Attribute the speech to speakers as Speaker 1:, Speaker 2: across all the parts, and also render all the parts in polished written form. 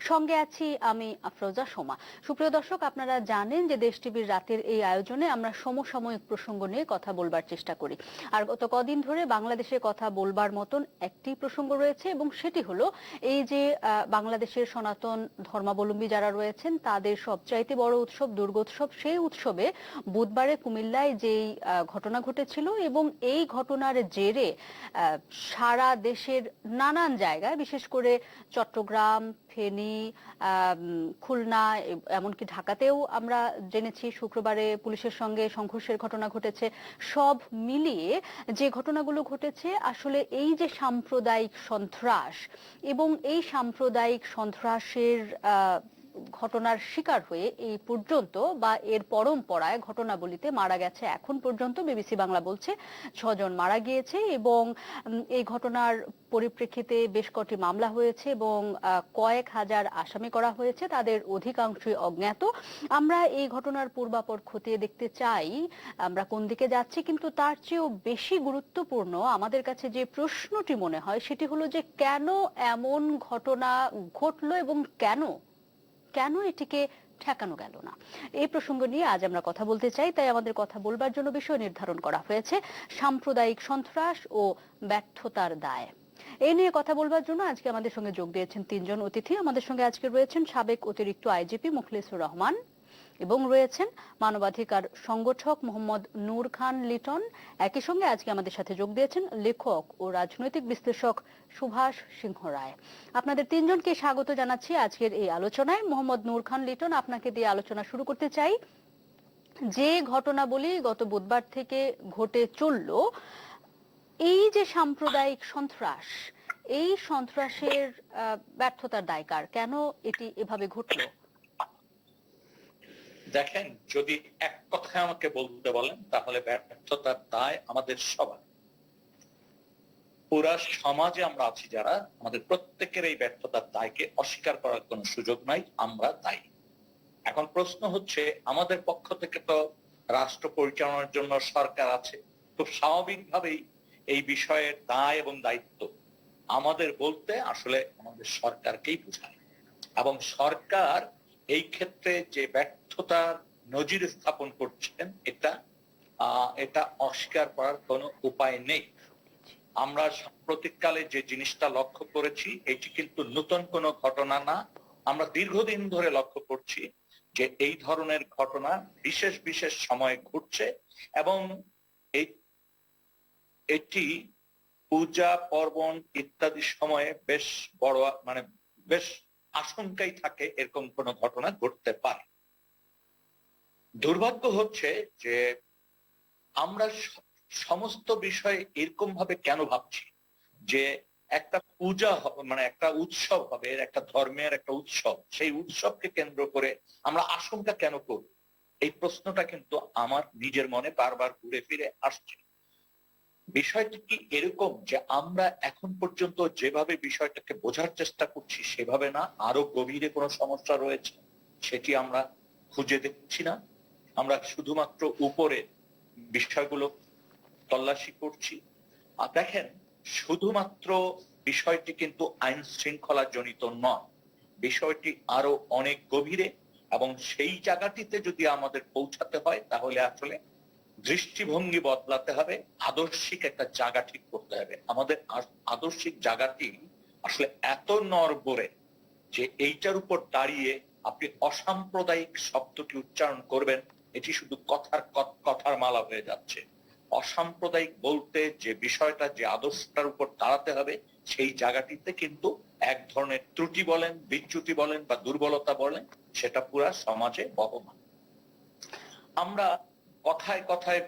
Speaker 1: সঙ্গে আছি আমি আফরোজা সোমা। সুপ্রিয় দর্শক, আপনারা জানেন যে দেশ টিভির রাতের এই আয়োজনে আমরা সমসাময়িক প্রসঙ্গ নিয়ে কথা বলবার চেষ্টা করি। আর গত কদিন ধরে বাংলাদেশের কথা বলবার মতন একটি প্রসঙ্গ রয়েছে, এবং সেটি হলো এই যে বাংলাদেশের সনাতন ধর্মাবলম্বী যারা রয়েছেন তাদের সবচাইতে বড় উৎসব দুর্গোৎসব। সেই উৎসবে বুধবারে কুমিল্লায় যেই ঘটনা ঘটেছিল, এবং এই ঘটনার জেরে সারা দেশের নানান জায়গায়, বিশেষ করে চট্টগ্রাম, ফেনী, খুলনা, এমনকি ঢাকাতেও আমরা জেনেছি শুক্রবারে পুলিশের সঙ্গে সংঘর্ষের ঘটনা ঘটেছে। সব মিলিয়ে যে ঘটনাগুলো ঘটেছে, আসলে এই যে সাম্প্রদায়িক সন্ত্রাস এবং এই সাম্প্রদায়িক সন্ত্রাসের ঘটনার শিকার হয়ে এই পর্যন্ত বা এর পরম্পরায় ঘটনাবলিতে মারা গেছে এখন পর্যন্ত বিবিসি বাংলা বলছে 6 জন মারা গিয়েছে, এবং এই ঘটনার পরিপ্রেক্ষিতে বেশ কটি মামলা হয়েছে এবং কয়েক হাজার আসামি করা হয়েছে, তাদের অধিকাংশই অজ্ঞাত। আমরা এই ঘটনার পূর্বাপর খতিয়ে দেখতে চাই আমরা কোন দিকে যাচ্ছি, কিন্তু তার চেয়েও বেশি গুরুত্বপূর্ণ আমাদের কাছে যে প্রশ্নটি মনে হয় সেটি হলো যে কেন এমন ঘটনা ঘটলো এবং কেন এটিকে ঠেকানো গেল না। এই প্রসঙ্গ নিয়ে আজ আমরা কথা বলতে চাই, তাই আমাদের কথা বলবার জন্য বিষয় নির্ধারণ করা হয়েছে সাম্প্রদায়িক সন্ত্রাস ও ব্যর্থতার দায়। এই নিয়ে কথা বলবার জন্য আজকে আমাদের সঙ্গে যোগ দিয়েছেন 3 জন অতিথি। আমাদের সঙ্গে আজকে রয়েছেন সাবেক অতিরিক্ত আইজিপি মুখলেসুর রহমান, এবং রয়েছেন মানবাধিকার সংগঠক মোহাম্মদ নূর খান লিটন। একই সঙ্গে আজকে আমাদের সাথে যোগ দিয়েছেন লেখক ও রাজনৈতিক বিশ্লেষক সুভাষ সিংহ রায়। আপনাদের 3জনকে স্বাগত জানাচ্ছি আজকের এই আলোচনায়। মোহাম্মদ নূর খান লিটন, আপনাকে দিয়ে আলোচনা শুরু করতে চাই। যে ঘটনাবলী গত বুধবার থেকে ঘটে চলল, এই যে সাম্প্রদায়িক সন্ত্রাস, এই সন্ত্রাসের ব্যর্থতার দায় কার? কেন এটি এভাবে ঘটলো?
Speaker 2: দেখেন, যদি এক কথায় আমাকে বলতে বলেন তাহলে ব্যর্থতার দায় আমাদের সবার। পুরা সমাজে আমরা আছি যারা, আমাদের প্রত্যেকের এই ব্যর্থতার দায়কে অস্বীকার করার কোনো সুযোগ নাই, আমরা দায়ী। এখন প্রশ্ন হচ্ছে, আমাদের পক্ষ থেকে তো রাষ্ট্র পরিচালনার জন্য সরকার আছে, খুব স্বাভাবিকভাবেই এই বিষয়ের দায় এবং দায়িত্ব আমাদের বলতে আসলে আমাদের সরকারকেই বোঝায়, এবং সরকার এই ক্ষেত্রে যে ব্যর্থতার নজির স্থাপন করছেন এটা অস্বীকার করার কোনো উপায় নেই। আমরা সাম্প্রতিককালে যে জিনিসটা লক্ষ্য করেছি এটি কিন্তু নতুন কোনো ঘটনা না। আমরা দীর্ঘদিন ধরে লক্ষ্য করছি যে এই ধরনের ঘটনা বিশেষ বিশেষ সময়ে ঘটছে, এবং এটি পূজা পার্বণ ইত্যাদি সময়ে বেশ বড় বেশ আশঙ্কাই থাকে এরকম কোন ঘটনা ঘটতে পারে। দুর্ভাগ্য হচ্ছে যে আমরা সমস্ত বিষয়ে এরকম ভাবে কেন ভাবছি যে একটা পূজা একটা উৎসব হবে, একটা ধর্মের একটা উৎসব, সেই উৎসবকে কেন্দ্র করে আমরা আশঙ্কা কেন করব? এই প্রশ্নটা কিন্তু আমার নিজের মনে বারবার ঘুরে ফিরে আসছে। বিষয়টি কি এরকম যে আমরা এখন পর্যন্ত যেভাবে বিষয়টাকে বোঝার চেষ্টা করছি সেভাবে না, আরো গভীরে কোনো সমস্যা রয়েছে সেটি আমরা খুঁজে দেখছি না? আমরা শুধুমাত্র উপরে বিষয়গুলো তল্লাশি করছি। আর দেখেন, শুধুমাত্র বিষয়টি কিন্তু আইন শৃঙ্খলা জনিত নয়, বিষয়টি আরো অনেক গভীরে, এবং সেই জায়গাটিতে যদি আমাদের পৌঁছাতে হয় তাহলে আসলে দৃষ্টিভঙ্গি বদলাতে হবে, আদর্শিক একটা জায়গা ঠিক করতে হবে। আমাদের আদর্শিক জায়গাটি আসলে এত নড়বড়ে যে এইটার উপর দাঁড়িয়ে আপনি অসাম্প্রদায়িক শব্দটি উচ্চারণ করবেন, এটি শুধু কথার মালা হয়ে যাচ্ছে। অসাম্প্রদায়িক বলতে যে বিষয়টা, যে আদর্শটার উপর দাঁড়াতে হবে, সেই জায়গাটিতে কিন্তু এক ধরনের ত্রুটি বলেন, বিচ্যুতি বলেন বা দুর্বলতা বলেন, সেটা পুরা সমাজে বহমান। আমরা কথায় কথায়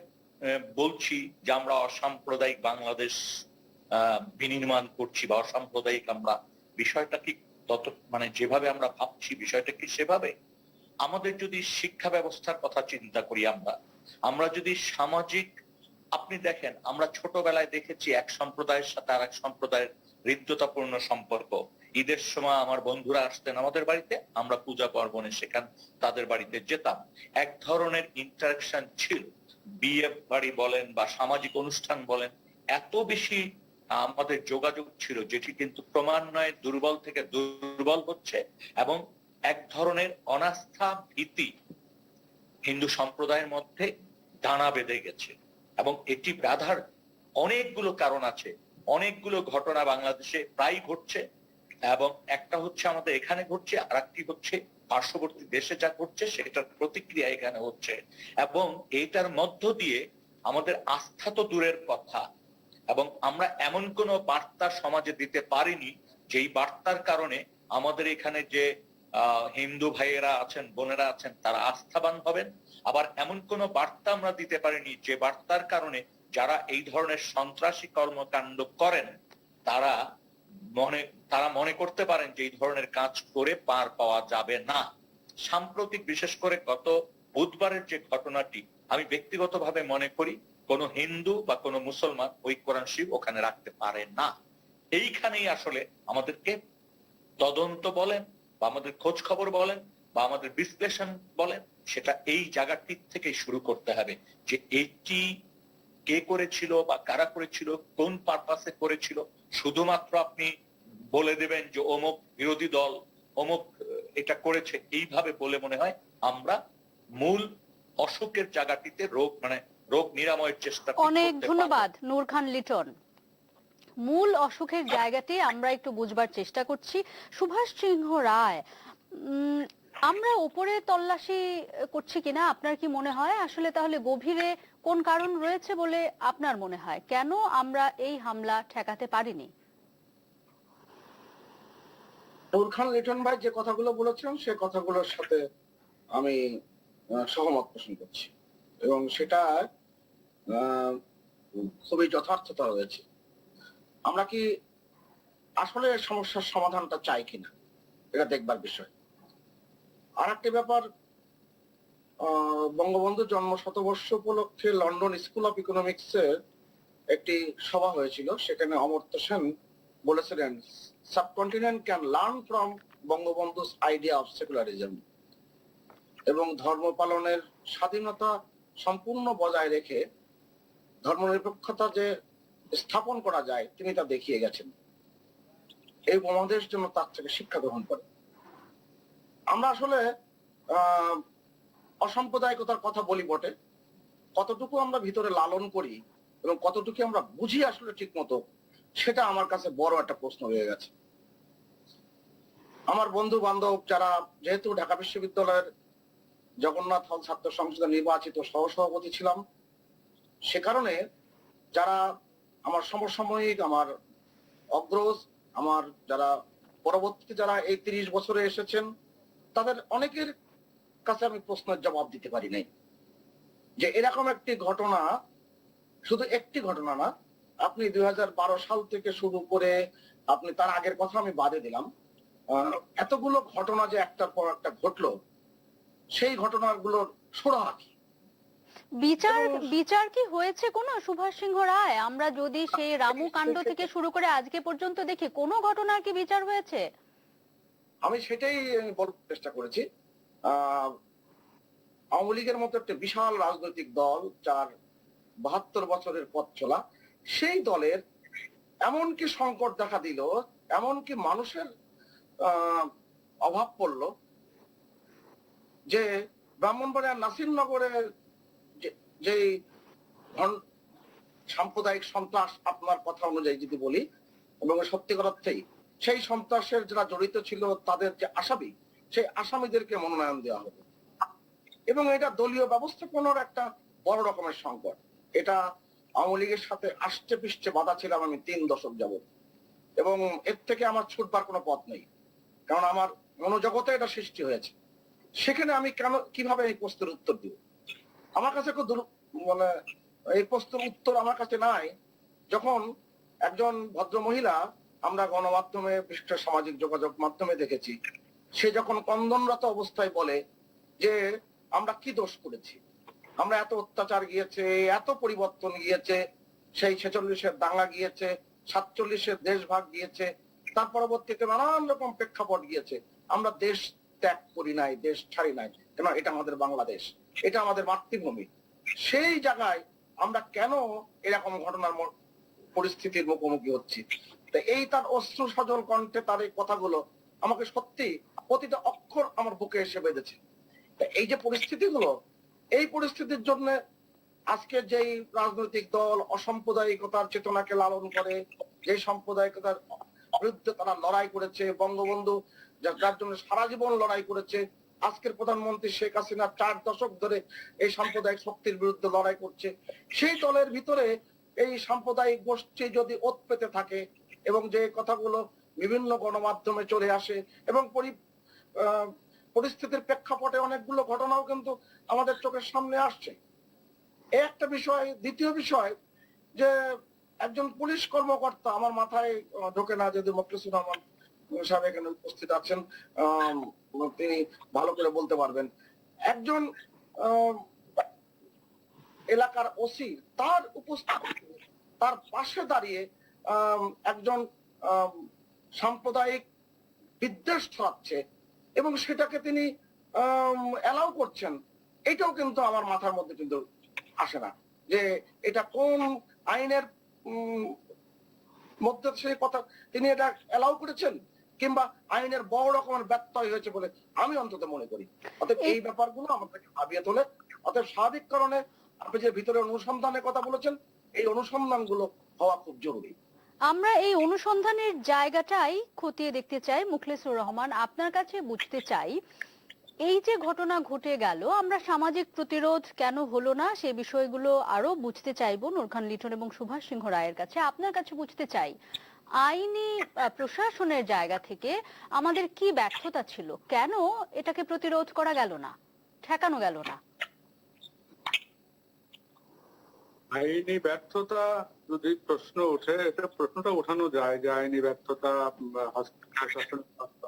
Speaker 2: বলছি যে আমরা অসাম্প্রদায়িক বাংলাদেশ বিনির্মাণ করছি বা অসাম্প্রদায়িক, আমরা বিষয়টা কি তত যেভাবে আমরা ভাবছি বিষয়টা কি সেভাবে? আমাদের যদি শিক্ষা ব্যবস্থার কথা চিন্তা করি, আমরা যদি সামাজিক, আপনি দেখেন, আমরা ছোটবেলায় দেখেছি এক সম্প্রদায়ের সাথে আর এক সম্প্রদায়ের হৃদ্যতাপূর্ণ সম্পর্ক। ঈদের সময় আমার বন্ধুরা আসতেন আমাদের বাড়িতে, আমরা পূজা পার্বণে সেখান তাদের বাড়িতে যেতাম, এক ধরনের ইন্টারাকশন ছিল। বিয়ে বাড়ি বলেন বা সামাজিক অনুষ্ঠান বলেন, এত বেশি আমাদের যোগাযোগ ছিল, যেটি কিন্তু ক্রমান্বয়ে দুর্বল থেকে দুর্বল হচ্ছে, এবং এক ধরনের অনাস্থা, ভীতি হিন্দু সম্প্রদায়ের মধ্যে দানা বেঁধে গেছে। এবং এটি বাধার অনেকগুলো কারণ আছে, অনেকগুলো ঘটনা বাংলাদেশে প্রায় ঘটছে, এবং একটা হচ্ছে আমাদের এখানে ঘটছে, আর একটি হচ্ছে পার্শ্ববর্তী দেশে যা ঘটছে সেটার প্রতিক্রিয়া এখানে হচ্ছে। এবং এইটার মধ্য দিয়ে আমাদের আস্থা তো দূরের কথা, এবং আমরা এমন কোন বার্তা সমাজে দিতে পারিনি যেই বার্তার কারণে আমাদের এখানে যে হিন্দু ভাইয়েরা আছেন, বোনেরা আছেন, তারা আস্থাবান হবেন। আবার এমন কোন বার্তা আমরা দিতে পারিনি যে বার্তার কারণে যারা এই ধরনের সন্ত্রাসী কর্মকাণ্ড করেন তারা মনে করতে পারেন যে এই ধরনের কাজ করে পার পাওয়া যাবে না। সাম্প্রতিক বিশেষ করে গত বুধবারের যে ঘটনাটি, আমি ব্যক্তিগতভাবে মনে করি কোন হিন্দু বা কোন মুসলমান ওই কোরআন শরীফ ওখানে রাখতে পারে না। এইখানেই আসলে আমাদেরকে তদন্ত বলেন বা আমাদের খোঁজ খবর বলেন বা আমাদের বিশ্লেষণ বলেন, সেটা এই জায়গাটি থেকে শুরু করতে হবে যে এটি কে করেছিল বা কারা করেছিল, কোন পারপাসে করেছিল। শুধুমাত্র আপনি বলে দেবেন যে অমুক বিরোধী দল অমুক এটা করেছে, এইভাবে বলে মনে হয় আমরা মূল অসুখের জায়গাটিতে রোগ নিরাময়ের চেষ্টা।
Speaker 1: অনেক ধন্যবাদ নূর খান লিটন। মূল অসুখের জায়গাটি আমরা একটু বুঝবার চেষ্টা করছি। সুভাষ সিংহ রায়, আমরা উপরে তল্লাশি করছি কিনা আপনার কি মনে হয়? আসলে তাহলে গভীরে কোন কারণ রয়েছে বলে আপনার মনে হয়? কেন আমরা এই হামলা ঠেকাতে পারিনি?
Speaker 3: নূর খান লিটন ভাই যে কথাগুলো বলেছেন সে কথাগুলোর সাথে আমি সহমত পোষণ করছি, এবং সেটা খুবই যথার্থতা রয়েছে। আমরা কি আসলে সমস্যার সমাধানটা চাই কিনা এটা দেখবার বিষয়। আর একটি ব্যাপার, বঙ্গবন্ধু জন্ম শতবর্ষ উপলক্ষে লন্ডন স্কুল অফ ইকোনমিক্স এর একটি সভা হয়েছিল। সেখানে অমর্ত্য সেন বলেছিলেন, subcontinent can learn from Bangabandhu's idea of secularism, এবং ধর্ম পালনের স্বাধীনতা সম্পূর্ণ বজায় রেখে ধর্মনিরপেক্ষতা যে স্থাপন করা যায় তিনি তা দেখিয়ে গেছেন। এই উপমহাদেশ জন্য তার থেকে শিক্ষা গ্রহণ করে। আমরা আসলে অসাম্প্রদায়িকতার কথা বলি বটে, কতটুকু আমরা ভিতরে লালন করি এবং কতটুকু আমরা বুঝি আসলে ঠিক মতো, সেটা আমার কাছে বড় একটা প্রশ্ন হয়ে গেছে। আমার বন্ধু বান্ধব যারা, যেহেতু ঢাকা বিশ্ববিদ্যালয়ের জগন্নাথ হল ছাত্র সংসদে নির্বাচিত সহসভাপতি ছিলাম, সে কারণে যারা আমার সমসাময়িক, আমার অগ্রজ, আমার যারা পরবর্তীতে যারা এই 30 বছরে এসেছেন, তাদের অনেকের কাছে আমি প্রশ্নের জবাব দিতে পারি নাই যে এরকম একটি ঘটনা, শুধু একটি ঘটনা না, আপনি 2012 সাল থেকে শুরু করে আপনি তার আগের কথা আমি বাদে দিলাম, এতগুলো ঘটনা যে একটার পর একটা ঘটলো, সেই ঘটনাগুলোর সুরাহা কি?
Speaker 1: বিচার কি হয়েছে কোনো সুভাষ সিংহ রায়? আমরা যদি সেই রামু কাণ্ড থেকে শুরু করে আজকে পর্যন্ত দেখি, কোনো ঘটনার কি বিচার হয়েছে?
Speaker 3: আমি সেটাই বলার চেষ্টা করেছি। আওয়ামী লীগের মতো একটা বিশাল রাজনৈতিক দল, যার 72 বছরের পথ চলা, সেই দলের এমনকি সংকট দেখা দিল, এমনকি মানুষের অভাব পড়লো, যে ব্রাহ্মণবাড়িয়ার নাসিরনগরের যে সাম্প্রদায়িক সন্ত্রাস, আপনার কথা অনুযায়ী যদি বলি, এবং সত্যিকার অর্থেই সেই সন্ত্রাসের যারা জড়িত ছিল তাদের যে আসামি, সেই আসামিদেরকে মনোনয়ন দেওয়া হবে, এবং এটা দলীয় ব্যবস্থাপনার একটা বড় রকমের সংকট। এটা আওয়ামী লীগের সাথে আষ্টে পৃষ্ঠে বাধা ছিলাম আমি 3 দশক যাবত, এবং এর থেকে আমার ছুটবার কোনো পথ নেই, কারণ আমার মনোজগতে এটা সৃষ্টি হয়েছে। সেখানে আমি কিভাবে এই প্রশ্নের উত্তর দিব? আমার কাছে মানে এই প্রশ্নের উত্তর আমার কাছে নাই। যখন একজন ভদ্র মহিলা, আমরা গণমাধ্যমে, বিশিষ্ট সামাজিক যোগাযোগ মাধ্যমে দেখেছি, সে যখন কন্দনরত অবস্থায় বলে যে আমরা কি দোষ করেছি, আমরা এত অত্যাচার গিয়েছে, এত পরিবর্তন গিয়েছে, সেই 46-এর দাঙ্গা গিয়েছে, 47-এর দেশভাগ গিয়েছে, তার পরবর্তীতে নানান রকম প্রেক্ষাপট গিয়েছে, আমরা দেশ ত্যাগ করি নাই, দেশ ছাড়ি নাই, কেন এটা আমাদের বাংলাদেশ, এটা আমাদের মাতৃভূমি। সেই জায়গায় আমরা কেন এরকম ঘটনার পরিস্থিতির মুখোমুখি হচ্ছি। তো এই তার অশ্রু সজল কণ্ঠে তার এই কথাগুলো আমাকে সত্যি প্রতিটা অক্ষর আমার বুকে এসে বেঁধেছে। তা এই যে পরিস্থিতিগুলো, এই পরিস্থিতির জন্য আজকে যেই রাজনৈতিক দল অসাম্প্রদায়িকতার চেতনাকে লালন করে, যে সাম্প্রদায়িকতার বিরুদ্ধে তারা লড়াই করেছে, বঙ্গবন্ধু যার জন্য সারা জীবন লড়াই করেছে, আজকের প্রধানমন্ত্রী শেখ হাসিনা 4 দশক ধরে এই সাম্প্রদায়িক শক্তির বিরুদ্ধে লড়াই করছে, সেই দলের ভিতরে এই সাম্প্রদায়িক গোষ্ঠী যদি ওত পেতে থাকে এবং যে কথাগুলো বিভিন্ন গণমাধ্যমে চলে আসে এবং পরিস্থিতির প্রেক্ষাপটে অনেকগুলো ঘটনাও কিন্তু আমাদের চোখের সামনে আসছে। এই একটা বিষয়। দ্বিতীয় বিষয় যে একজন পুলিশ কর্মকর্তা, আমার মাথায় ঢোকে না, যদি মোখলেসুর রহমান সাহেব এখানে উপস্থিত আছেন, তিনি ভালো করে বলতে পারবেন। একজন এলাকার ওসি তার উপস্থিতি, তার পাশে দাঁড়িয়ে একজন সাম্প্রদায়িক বিদ্বেষ ছড়াচ্ছে এবং সেটাকে তিনি অ্যালাউ করছেন, এটাও কিন্তু আমার মাথার মধ্যে কিন্তু আসে না যে এটা কোন আইনের মধ্যে সেই কথা তিনি এটা অ্যালাউ করেছেন, কিংবা আইনের বড় রকমের ব্যত্যয় হয়েছে বলে আমি অন্তত মনে করি। অতএব এই ব্যাপারগুলো আমাদেরকে ভাবিয়ে তোলে। অতএব স্বাভাবিক কারণে আপনি যে ভিতরে অনুসন্ধানের কথা বলেছেন, এই অনুসন্ধানগুলো হওয়া খুব জরুরি।
Speaker 1: আমরা এই অনুসন্ধানের জায়গাটাই খতিয়ে দেখতে চাই। মুখলেসুর রহমান, আপনার কাছে বুঝতে চাই, এই যে ঘটনা ঘটে গেল, আমরা সামাজিক প্রতিরোধ কেন হলো না সে বিষয়গুলো আরো বুঝতে চাইবো নূর খান লিটন এবং সুভাষ সিংহ রায়ের কাছে। আপনার কাছে বুঝতে চাই, আইনি প্রশাসনের জায়গা থেকে আমাদের কি ব্যর্থতা ছিল, কেন এটাকে প্রতিরোধ করা গেল না, ঠেকানো গেল না?
Speaker 4: আইনি ব্যর্থতা যদি প্রশ্ন ওঠে, এটা প্রশ্নটা ওঠানো যায় যে আইনি ব্যর্থতা,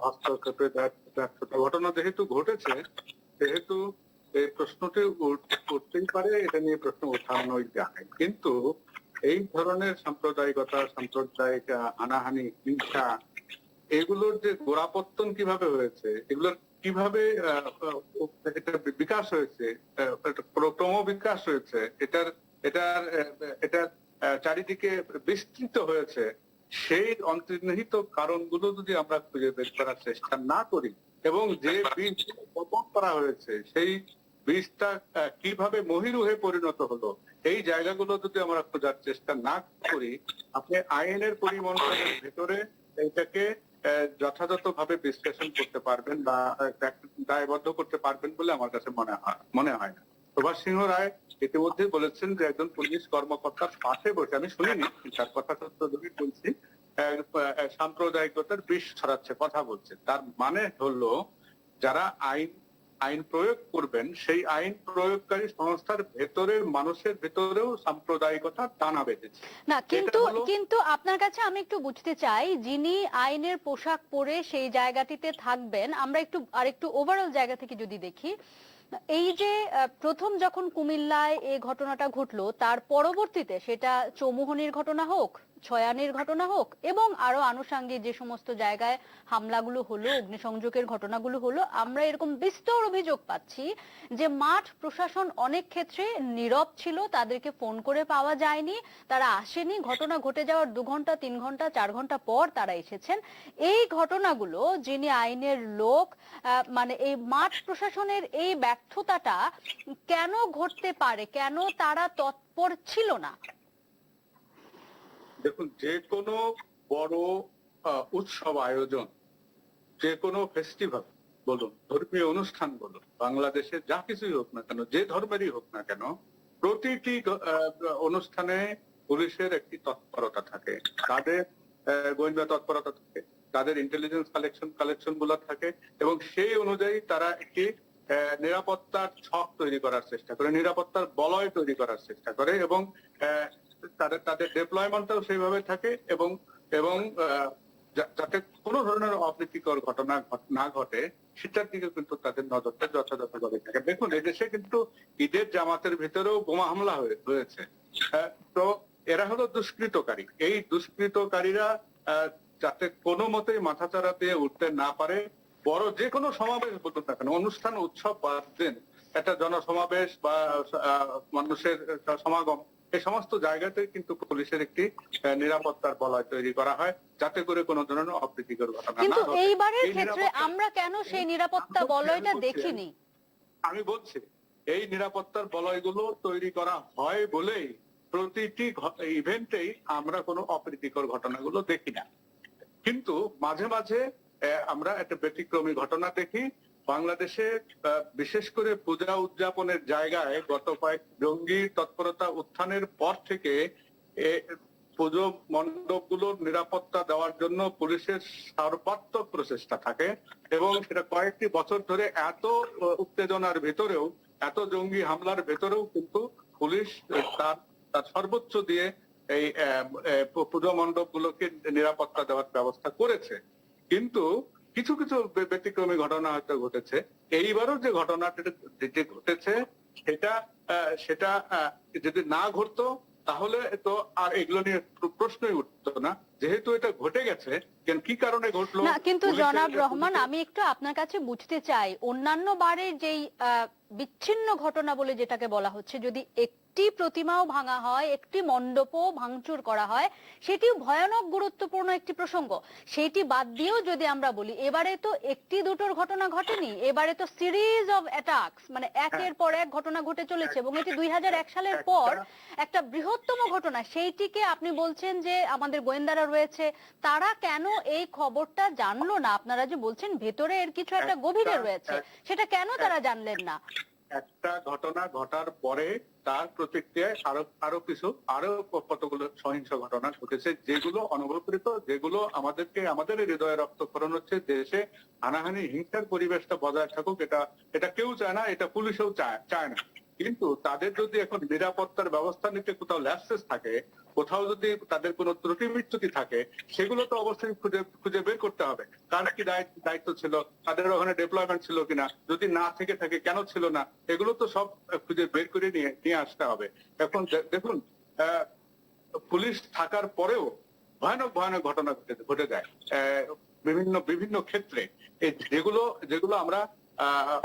Speaker 4: হস্তক্ষেপের ব্যর্থতা, ঘটনা যেহেতু ঘটেছে সেহেতু এই প্রশ্নটি উঠতেই পারে, এটা নিয়ে প্রশ্ন ওঠানোই যায়। কিন্তু এই ধরনের সাম্প্রদায়িকতা, সাম্প্রদায়িক হানাহানি, হিংসা, এগুলোর যে গোড়াপত্তন কিভাবে হয়েছে, এগুলোর কিভাবে এটা বিকাশ হয়েছে, ক্রম বিকাশ হয়েছে, এটার চারিদিকে বিস্তৃত হয়েছে, সেই অন্তর্নিহিত কারণগুলো যদি আমরা খুঁজে বের করার চেষ্টা না করি এবং যে বীজ বপন করা হয়েছে সেই বীজটা কিভাবে মহিরুহে পরিণত হলো, এই জায়গাগুলো যদি আমরা খোঁজার চেষ্টা না করি, আপনি আইনের পরিমণ্ডলের ভেতরে এটাকে যথাযথভাবে বিশ্লেষণ করতে পারবেন বা দায়বদ্ধ করতে পারবেন বলে আমার কাছে মনে হয় না। সুভাষ সিংহ রায় ইতিমধ্যে বলেছেন যে একজন পুলিশ কর্মকর্তার পাশে বসে, আমি শুনিনি তার কথা বলছি, সাম্প্রদায়িকতার বিষ ছড়াচ্ছে, কথা বলছে। তার মানে হলো যারা আইন প্রয়োগ করবেন, সেই আইন প্রয়োগকারী সংস্থার ভেতরের মানুষের ভেতরেও সাম্প্রদায়িকতা টানা বেঁধেছে
Speaker 1: না। কিন্তু আপনার কাছে আমি একটু বুঝতে চাই, যিনি আইনের পোশাক পরে সেই জায়গাটিতে থাকবেন, আমরা আরেকটু ওভারঅল জায়গা থেকে যদি দেখি, এই যে প্রথম যখন কুমিল্লায় এই ঘটনাটা ঘটলো, তার পরবর্তীতে সেটা চৌমুহনীর ঘটনা হোক, ছয়ানির ঘটনা হোক এবং আরো আনুষঙ্গিক যে সমস্ত জায়গায় হামলাগুলো হলো, অগ্নিসংযোগের ঘটনাগুলো হলো, আমরা এরকম বিস্তর অভিযোগ পাচ্ছি যে মাঠ প্রশাসন অনেক ক্ষেত্রে নীরব ছিল, তাদেরকে ফোন করে পাওয়া যায়নি, তারা আসেনি, ঘটনা ঘটে যাওয়ার 2 ঘন্টা 3 ঘন্টা 4 ঘন্টা পর তারা এসেছেন। এই ঘটনাগুলো যিনি আইনের লোক, মানে এই মাঠ প্রশাসনের এই ব্যর্থতাটা কেন ঘটতে পারে, কেন তারা তৎপর ছিল না?
Speaker 4: দেখুন, যে কোনো বড় উৎসব আয়োজন, যে কোনো ফেস্টিভ্যাল বলুন, ধর্মীয় অনুষ্ঠান বলুন, বাংলাদেশে যা কিছুই হোক না কেন, যে ধর্মেরই হোক না কেন, প্রতিটি অনুষ্ঠানে পুলিশের একটি তৎপরতা থাকে, তাদের গোয়েন্দা তৎপরতা থাকে, তাদের ইন্টেলিজেন্স কালেকশন গুলো থাকে এবং সেই অনুযায়ী তারা একটি নিরাপত্তার ছক তৈরি করার চেষ্টা করে, নিরাপত্তার বলয় তৈরি করার চেষ্টা করে এবং তাদের ডেপ্লয়মেন্টটাও সেইভাবে থাকে এবং যাতে কোনো ধরনের অপ্রীতিকর ঘটনা না ঘটে সেটার দিকে কিন্তু তাদের নজরটা যথাযথভাবে থাকে। দেখুন, এদেশে কিন্তু ঈদের জামাতের ভিতরেও বোমা হামলা হয়েছে। তো এরা হলো দুষ্কৃতকারী। এই দুষ্কৃতকারীরা যাতে কোনো মতেই মাথাচাড়া দিয়ে উঠতে না পারে, বড় যে কোনো সমাবেশ বলুন না কেন, অনুষ্ঠান উৎসব বাদ দেন, একটা জনসমাবেশ বা মানুষের সমাগম, এই সমস্ত জায়গাতে কিন্তু পুলিশের একটি নিরাপত্তার বলয় তৈরি করা হয়, যাতে করে কোনো ধরনের অপ্রীতিকর ঘটনা না
Speaker 1: কিন্তু
Speaker 4: ঘটে।
Speaker 1: এইবারের
Speaker 4: এই
Speaker 1: ক্ষেত্রে
Speaker 4: নিরাপত্তা-
Speaker 1: আমরা কেন সেই নিরাপত্তা
Speaker 4: আমি বলছি,
Speaker 1: বলয়টা
Speaker 4: আমি বলছি,
Speaker 1: দেখিনি?
Speaker 4: আমি বলছি এই নিরাপত্তার বলয়গুলো তৈরি করা হয় বলেই প্রতিটি ইভেন্টেই আমরা কোনো অপ্রীতিকর ঘটনাগুলো দেখি না। কিন্তু মাঝে মাঝে আমরা একটা ব্যতিক্রমী ঘটনা দেখি। বাংলাদেশে বিশেষ করে পূজা উদযাপনের জায়গায় গত কয়েক জঙ্গি তৎপরতা উত্থানের পর থেকে পুজো মণ্ডপগুলোর নিরাপত্তা দেওয়ার জন্য পুলিশের সর্বাত্মক প্রচেষ্টা থাকে, এবং সেটা কয়েকটি বছর ধরে এত উত্তেজনার ভেতরেও, এত জঙ্গি হামলার ভেতরেও কিন্তু পুলিশ তার সর্বোচ্চ দিয়ে এই পুজো মণ্ডপগুলোকে নিরাপত্তা দেওয়ার ব্যবস্থা করেছে। কিন্তু কিছু কিছু ব্যতিক্রমী ঘটনা হয়তো ঘটেছে। এইবারও যে ঘটনাটা ঘটেছে সেটা যদি না ঘটতো তাহলে তো আর এগুলো নিয়ে প্রশ্নই উঠতো না। যেহেতু এটা ঘটে গেছে, কি কারণে ঘটলো
Speaker 1: না, কিন্তু জনাব রহমান, আমি একটু আপনার কাছে বুঝতে চাই, অন্যান্য বারের যেই বিচ্ছিন্ন ঘটনা বলে যেটাকে বলা হচ্ছে, যদি একটি প্রতিমাও ভাঙা হয়, একটি মণ্ডপও ভাঙচুর করা হয়, সেটিও ভয়ানক গুরুত্বপূর্ণ একটি প্রসঙ্গ। সেটি বাদ দিয়েও যদি আমরা বলি, এবারে তো একটি দুটোর ঘটনা ঘটেনি, এবারে তো সিরিজ অফ অ্যাটাকস, মানে একের পর এক ঘটনা ঘটে চলেছে, এবং এটি 2001 সালের পর একটা বৃহত্তম ঘটনা। সেইটিকে আপনি বলছেন যে আমাদের গোয়েন্দারা রয়েছে, তারা কেন এই খবরটা জানলো না? আপনারা যে বলছেন ভেতরে এর কিছু একটা গভীরে রয়েছে, সেটা কেন তারা জানলেন না?
Speaker 4: একটা ঘটনা ঘটার পরে তার প্রতিক্রিয়ায় আরো কতগুলো সহিংস ঘটনা ঘটেছে, যেগুলো অনুভূত, যেগুলো আমাদের হৃদয়ে রক্তক্ষরণ হচ্ছে। দেশে হানাহানি হিংসার পরিবেশটা বজায় থাকুক, এটা কেউ চায় না, এটা পুলিশও চায় না। কিন্তু তাদের যদি এখন নিরাপত্তার ব্যবস্থা নিতে কোথাও ল্যাপসেস থাকে, কোথাও যদি তাদের কোনো ত্রুটি বিচ্যুতি থাকে, সেগুলো তো অবশ্যই খুঁজে বের করতে হবে। কার কি দায়িত্ব ছিল, তাদের ওখানে ডেপ্লয়মেন্ট ছিল কিনা, যদি না থেকে থাকে কেন ছিল না, এগুলো তো সব খুঁজে বের করে নিয়ে আসতে হবে। এখন দেখুন, পুলিশ থাকার পরেও ভয়ানক ভয়ানক ঘটনা ঘটে যায় বিভিন্ন ক্ষেত্রে, যেগুলো আমরা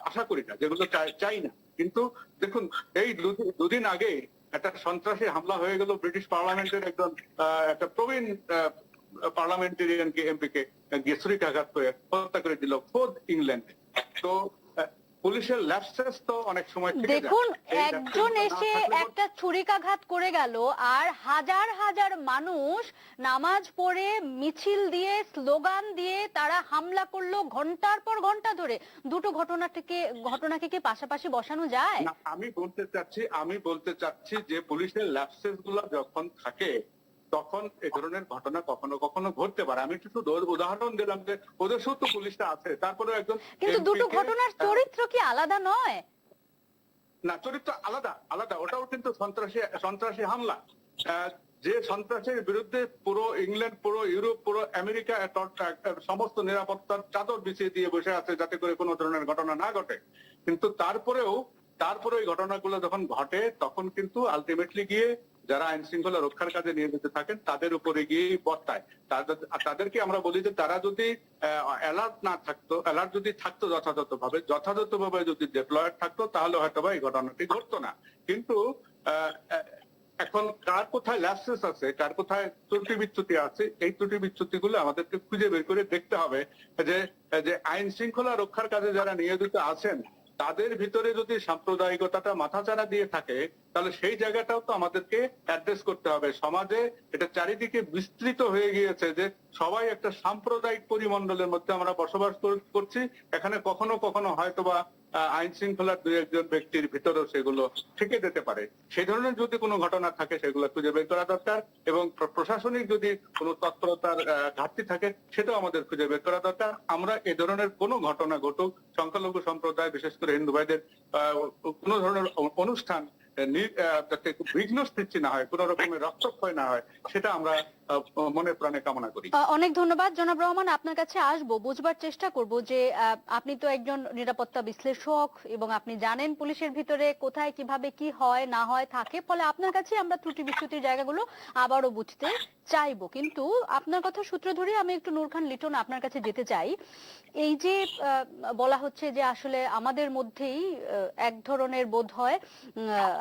Speaker 4: আশা করি না, যেগুলো চাই না। কিন্তু দেখুন, এই দুদিন আগে একটা সন্ত্রাসী হামলা হয়ে গেল ব্রিটিশ পার্লামেন্টের একটা প্রবীণ পার্লামেন্টেরিয়ানকে, এমপিকে গিয়ে ছুরিকাঘাত করে হত্যা করে দিল খোদ ইংল্যান্ডে। তো পুলিশের ল্যাপসেস তো অনেক সময় থেকে যায়।
Speaker 1: দেখুন, একজন এসে একটা ছুরিকাঘাত করে গেল, আর হাজার হাজার মানুষ নামাজ পড়ে, মিছিল দিয়ে, স্লোগান দিয়ে তারা হামলা করলো ঘন্টার পর ঘন্টা ধরে। দুটো ঘটনাকে কি পাশাপাশি বসানো যায়?
Speaker 4: না, আমি বলতে চাচ্ছি যে পুলিশের ল্যাপসেস গুলো যখন থাকে, তখন এই ধরনের ঘটনা কখনো কখনো ঘটতে পারে। আমি শুধু উদাহরণ দিলাম যে ওদের শুধু পুলিশটা আছে, তারপরে একজন।
Speaker 1: কিন্তু দুটো ঘটনার চরিত্র কি আলাদা নয়?
Speaker 4: না, চরিত্র আলাদা। ওটাও কিন্তু সন্ত্রাসী হামলা। যে সন্ত্রাসের বিরুদ্ধে পুরো ইংল্যান্ড, পুরো ইউরোপ, পুরো আমেরিকা সমস্ত নিরাপত্তার চাদর বিছিয়ে দিয়ে বসে আছে যাতে করে কোনো ধরনের ঘটনা না ঘটে। কিন্তু তারপরে এই ঘটনাগুলো যখন ঘটে, তখন কিন্তু আলটিমেটলি গিয়ে যারা আইন শৃঙ্খলা রক্ষার কাজে নিয়োজিত থাকেন তাদের উপরে গিয়েই বর্তায়। তাদেরকে আমরা বলি যে তারা যদি অ্যালার্ট যদি থাকতো যথাযথভাবে যদি ডেপ্লয়েড থাকতো, তাহলে হয়তো এই ঘটনাটি ঘটতো না। কিন্তু এখন কার কোথায় ল্যাপসেস আছে, কার কোথায় ত্রুটি বিচ্যুতি আছে, এই ত্রুটি বিচ্যুতি গুলো আমাদেরকে খুঁজে বের করে দেখতে হবে। যে আইন শৃঙ্খলা রক্ষার কাজে যারা নিয়োজিত আছেন, তাদের ভিতরে যদি সাম্প্রদায়িকতাটা মাথাচাড়া দিয়ে থাকে, তাহলে সেই জায়গাটাও তো আমাদেরকে অ্যাড্রেস করতে হবে। সমাজে এটা চারিদিকে বিস্তৃত হয়ে গিয়েছে যে সবাই একটা সাম্প্রদায়িক পরিমণ্ডলের মধ্যে আমরা বসবাস করছি। এখানে কখনো কখনো হয়তোবা আইন শৃঙ্খলার দুই একজন ব্যক্তির ভিতরেও সেগুলো থেকে যেতে পারে। সেই ধরনের যদি কোনো ঘটনা থাকে, সেগুলো খুঁজে বের করা দরকার, এবং প্রশাসনিক যদি কোনো তৎপরতার ঘাটতি থাকে, সেটাও আমাদের খুঁজে বের করা দরকার। আমরা এ ধরনের কোনো ঘটনা ঘটুক, সংখ্যালঘু সম্প্রদায় বিশেষ করে হিন্দু ভাইদের কোনো ধরনের অনুষ্ঠান যাতে বিঘ্ন সৃষ্টি না হয়, কোন রকমের রক্তক্ষয় না হয়, সেটা আমরা মনে প্রাণে কামনা করি।
Speaker 1: অনেক ধন্যবাদ জনাব রহমান, আপনার কাছে আসবো, বুঝবার চেষ্টা করব যে আপনি তো একজন নিরাপত্তা বিশ্লেষক এবং আপনি জানেন পুলিশের ভিতরে কোথায় কিভাবে কি হয় না হয় থাকে, ফলে আপনার কাছে আমরা ত্রুটি বিচ্যুতির জায়গাগুলো আবারও বুঝতে চাইবো। কিন্তু আপনার কথা সূত্র ধরে আমি একটু নূর খান লিটন আপনার কাছে যেতে চাই। এই যে বলা হচ্ছে যে আসলে আমাদের মধ্যেই এক ধরনের বোধ হয়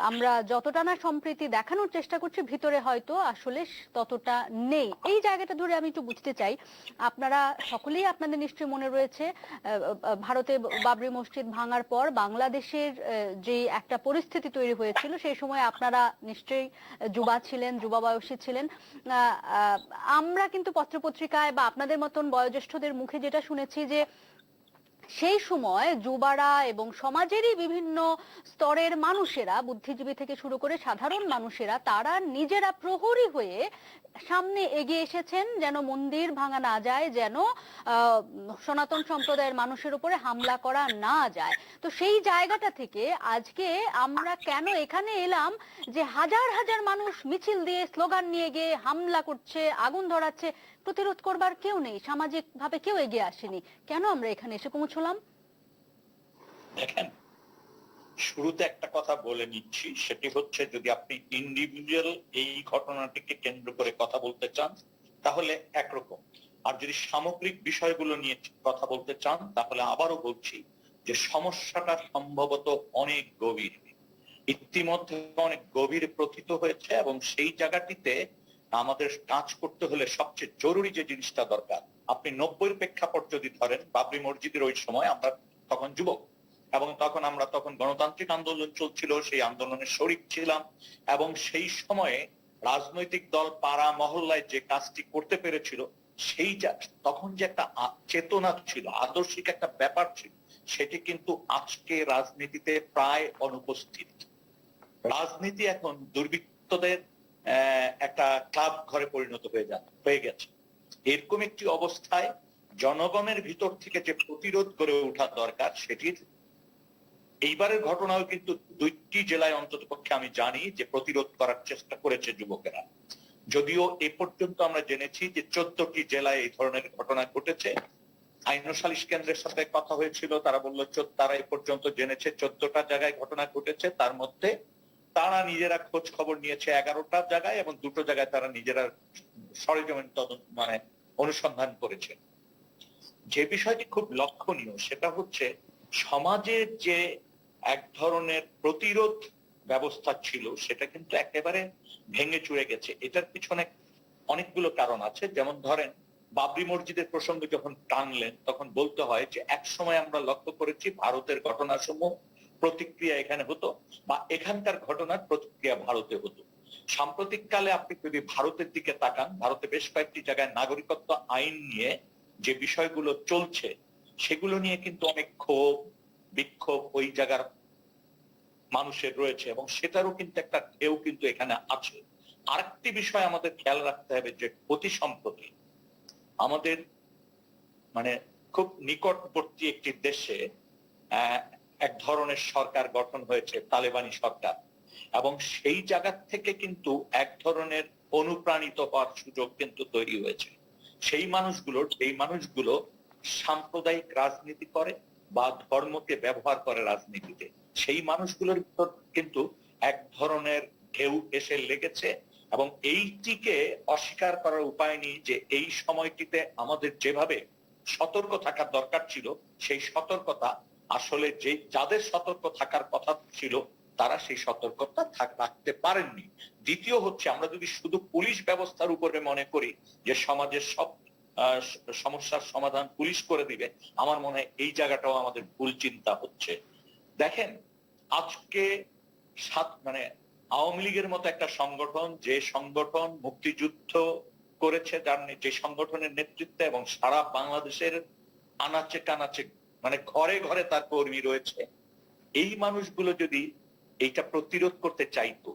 Speaker 1: আমরা যতটা না সম্প্রীতি দেখানোর চেষ্টা করছি, ভিতরে হয়তো আসলে ততটা নেই। এই জায়গাটা ধরে আমি একটু বুঝতে চাই, আপনারা সকলেই, আপনাদের নিশ্চয়ই মনে রয়েছে ভারতে বাবরি মসজিদ ভাঙার পর বাংলাদেশের যে একটা পরিস্থিতি তৈরি হয়েছিল, সেই সময় আপনারা নিশ্চয়ই যুবা ছিলেন, যুবা বয়সী ছিলেন। আমরা কিন্তু পত্রপত্রিকায় বা আপনাদের মতন বয়োজ্যেষ্ঠদের মুখে যেটা শুনেছি যে সেই সময় যুবারা এবং সমাজেরই বিভিন্ন স্তরের মানুষেরা, বুদ্ধিজীবী থেকে শুরু করে সাধারণ মানুষেরা, তারা নিজেরা প্রহরী হয়ে সামনে এগিয়ে এসেছেন যেন মন্দির ভাঙা না যায়, যেন সনাতন সম্প্রদায়ের মানুষের উপরে হামলা করা না যায়। তো সেই জায়গাটা থেকে আজকে আমরা কেন এখানে এলাম যে হাজার হাজার মানুষ মিছিল দিয়ে স্লোগান নিয়ে গিয়ে হামলা করছে, আগুন ধরাচ্ছে, প্রতিরোধ করবার কেউ নেই, সামাজিক ভাবে কেউ এগিয়ে আসেনি, কেন আমরা এখানে এসে পৌঁছলাম?
Speaker 2: দেখেন, শুরুতে একটা কথা বলে নিচ্ছি, সেটি হচ্ছে যদি আপনি ইন্ডিভিজুয়াল এই ঘটনাটিকে কেন্দ্র করে কথা বলতে চান তাহলে একরকম, আর যদি সামগ্রিক বিষয়গুলো নিয়ে কথা বলতে চান তাহলে আবারও বলছি যে সমস্যাটা সম্ভবত অনেক গভীর, ইতিমধ্যে অনেক গভীর প্রথিত হয়েছে, এবং সেই জায়গাটিতে আমাদের কাজ করতে হলে সবচেয়ে জরুরি যে জিনিসটা দরকার, আপনি 90-এর প্রেক্ষাপট যদি ধরেন, বাবরি মসজিদের ওই সময় আমরা তখন যুবক, এবং তখন গণতান্ত্রিক আন্দোলন চলছিল, সেই আন্দোলনের শরিক ছিলাম, এবং সেই সময়ে রাজনৈতিক দল পাড়া মহল্লায় যে কাজটি করতে পেরেছিল, সেই তখন যে একটা চেতনা ছিল, আদর্শিক একটা ব্যাপার ছিল, সেটি কিন্তু আজকে রাজনীতিতে প্রায় অনুপস্থিত। রাজনীতি এখন দুর্বৃত্তদের একটা ক্লাব ঘরে পরিণত হয়ে গেছে। এরকম একটি অবস্থায় জনগণের ভিতর থেকে যে প্রতিরোধ গড়ে ওঠা দরকার, সেটির এইবারের ঘটনাও কিন্তু 2টি জেলায় অন্তত পক্ষে আমি জানি যে প্রতিরোধ করার চেষ্টা করেছে যুবকেরা। যদিও এ পর্যন্ত আমরা জেনেছি যে 14টি জেলায় এই ধরনের ঘটনা ঘটেছে। আইন ও সালিশ কেন্দ্রের সাথে কথা হয়েছিল, তারা বলল তারা এ পর্যন্ত জেনেছে 14টা জায়গায় ঘটনা ঘটেছে, তার মধ্যে তারা নিজেরা খোঁজ খবর নিয়েছে 11টা জায়গায়, এবং 2টো জায়গায় তারা নিজেরা সরেজমিন অনুসন্ধান করেছে। যে বিষয়টি খুব লক্ষণীয় সেটা হচ্ছে সমাজের যে এক ধরনের প্রতিরোধ ব্যবস্থা ছিল, সেটা কিন্তু একেবারে ভেঙে চুরে গেছে। এটার পিছনে অনেকগুলো কারণ আছে। যেমন ধরেন, বাবরি মসজিদের প্রসঙ্গে যখন টানলেন, তখন বলতে হয় যে এক সময় আমরা লক্ষ্য করেছি ভারতের ঘটনাসমূহ প্রতিক্রিয়া এখানে হতো, বা এখানকার ঘটনার প্রতিক্রিয়া ভারতে হতো। সাম্প্রতিক কালে আপনি যদি ভারতের দিকে তাকান, ভারতে বেশ কয়েকটি জায়গায় নাগরিকত্ব আইন নিয়ে যে বিষয়গুলো চলছে, সেগুলো নিয়ে কিন্তু অনেক ক্ষোভ বিক্ষোভ ওই জায়গার মানুষের রয়েছে, এবং সেটারও কিন্তু একটা ঢেউ কিন্তু এখানে আছে। আরেকটি বিষয় আমাদের খেয়াল রাখতে হবে যে অতি সম্প্রতি আমাদের খুব নিকটবর্তী একটি দেশে এক ধরনের সরকার গঠন হয়েছে, তালেবানি সরকার, এবং সেই জায়গা থেকে কিন্তু এক ধরনের অনুপ্রাণিত হওয়ার সুযোগ কিন্তু তৈরি হয়েছে। সেই মানুষগুলো সাম্প্রদায়িক রাজনীতি করে বা ধর্মকে ব্যবহার করে রাজনীতিতে। সেই মানুষগুলোর ভিতর কিন্তু এক ধরনের ঢেউ এসে লেগেছে, এবং এইটিকে অস্বীকার করার উপায় নেই যে এই সময়টিতে আমাদের যেভাবে সতর্ক থাকার দরকার ছিল, সেই সতর্কতা আসলে যাদের সতর্ক থাকার কথা ছিল তারা সেই সতর্কতা রাখতে পারেননি। দ্বিতীয় হচ্ছে, আমরা যদি শুধু পুলিশ ব্যবস্থার উপরে মনে করি যে সমাজের সব সমস্যার সমাধান পুলিশ করে দিবে, আমার মনে হয় এই জায়গাটাও আমাদের ভুল চিন্তা হচ্ছে। দেখেন, আজকে আওয়ামী লীগের মতো একটা সংগঠন, যে সংগঠন মুক্তিযুদ্ধ করেছে, যে সংগঠনের নেতৃত্বে এবং সারা বাংলাদেশের আনাচে কানাচে ঘরে ঘরে তার কর্মী রয়েছে, এই মানুষগুলো যদি এইটা প্রতিরোধ করতে চাইতো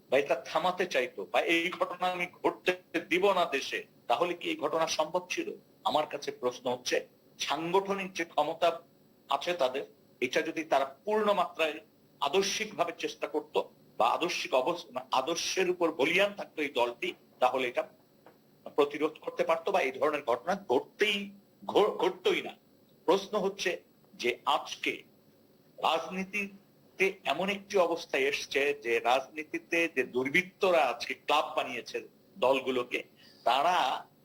Speaker 2: বা এটা থামাতে চাইতো, বা এই ঘটনা আমি ঘটতে দিব না দেশে, তাহলে কি এই ঘটনা সম্ভব ছিল? আমার কাছে প্রশ্ন হচ্ছে, সাংগঠনিক যে ক্ষমতা আছে তাদের, এটা যদি তারা পূর্ণ মাত্রায় আদর্শিক ভাবে চেষ্টা করত বা আদর্শের উপর বলিয়ান থাকতো এই দলটি, তাহলে এটা প্রতিরোধ করতে পারতো বা এই ধরনের ঘটনা ঘটতই না। প্রশ্ন হচ্ছে যে আজকে রাজনীতিতে এমন একটি অবস্থায় এসছে যে রাজনীতিতে যে দুর্বৃত্তরা আজকে ক্লাব বানিয়েছে দলগুলোকে, তারা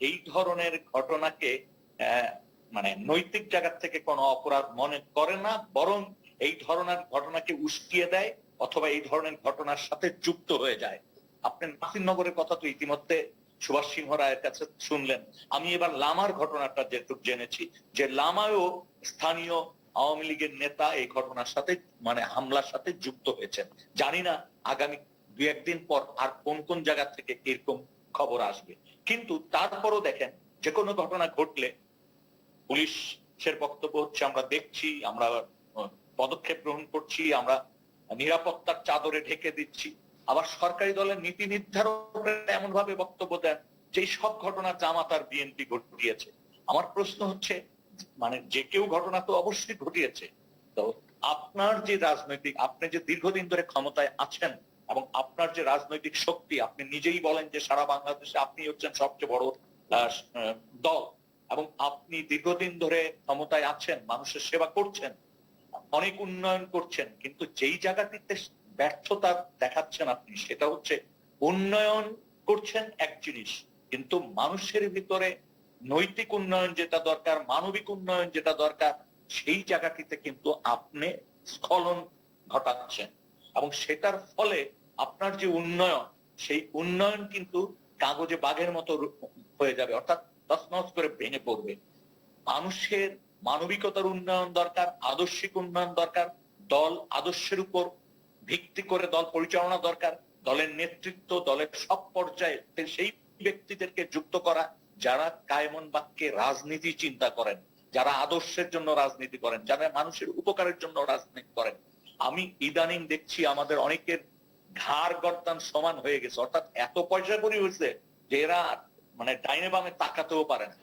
Speaker 2: এই ধরনের ঘটনাকে মানে নৈতিক জায়গা থেকে কোনো অপরাধ মনে করে না, বরং এই ধরনের ঘটনাকে উস্কিয়ে দেয় অথবা এই ধরনের ঘটনার সাথে যুক্ত হয়ে যায়। আপনি নাসিরনগরের কথা তো ইতিমধ্যে সুভাষ সিংহ রায়ের কাছে শুনলেন। আমি এবার লামার ঘটনাটা যেটুকু জেনেছি যে লামায়ও স্থানীয় আওয়ামী লীগের নেতা এই ঘটনার সাথে মানে হামলার সাথে যুক্ত হয়েছেন। জানি না আগামী 2-1 দিন পর আর কোন কোন জায়গা থেকে এরকম খবর আসবে। কিন্তু তারপরও দেখেন, যে কোনো ঘটনা ঘটলে পুলিশের বক্তব্য হচ্ছে আমরা দেখছি, আমরা পদক্ষেপ গ্রহণ করছি, আমরা নিরাপত্তার চাদরে ঢেকে দিচ্ছি। আবার সরকারি দলের নীতি নির্ধারকরা এমন ভাবে বক্তব্য দেন যে সব ঘটনা জামাত আর বিএনপি ঘটিয়েছে। আমার প্রশ্ন হচ্ছে, মানে যে কেউ ঘটনা তো অবশ্যই ঘটিয়েছে, তো আপনার যে রাজনৈতিক, আপনি যে দীর্ঘদিন ধরে ক্ষমতায় আছেন এবং আপনার যে রাজনৈতিক শক্তি, আপনি নিজেই বলেন যে সারা বাংলাদেশে আপনি হচ্ছেন সবচেয়ে বড় দল এবং আপনি দীর্ঘদিন ধরে ক্ষমতায় আছেন, মানুষের সেবা করছেন, অনেক উন্নয়ন করছেন, কিন্তু যেই জায়গাটিতে ব্যর্থতা দেখাচ্ছেন আপনি সেটা হচ্ছে উন্নয়ন করছেন এক জিনিস, কিন্তু মানুষের ভিতরে নৈতিক উন্নয়ন যেটা দরকার, মানবিক উন্নয়ন যেটা দরকার, সেই জায়গাটিতে কিন্তু আপনি স্খলন ঘটাচ্ছেন এবং সেটার ফলে আপনার যে উন্নয়ন, সেই উন্নয়ন কিন্তু কাগজে বাঘের মতো হয়ে যাবে, অর্থাৎ তছনছ করে ভেঙে পড়বে। মানুষের মানবিকতার উন্নয়ন দরকার, আদর্শিক উন্নয়ন দরকার, দল আদর্শের উপর ভিত্তি করে দল পরিচালনা দরকার, দলের নেতৃত্ব, দলের সব পর্যায়ে সেই ব্যক্তিদেরকে যুক্ত করা যারা কায়মন বাক্যে রাজনীতি চিন্তা করেন, যারা আদর্শের জন্য রাজনীতি করেন, যারা মানুষের উপকারের জন্য রাজনীতি করেন। আমি ইদানিং দেখছি আমাদের অনেকের ঘাড় গর্দান সমান হয়ে গেছে, অর্থাৎ এত পয়সা করি হয়েছে যে এরা মানে ডাইনে বামে তাকাতেও পারে না।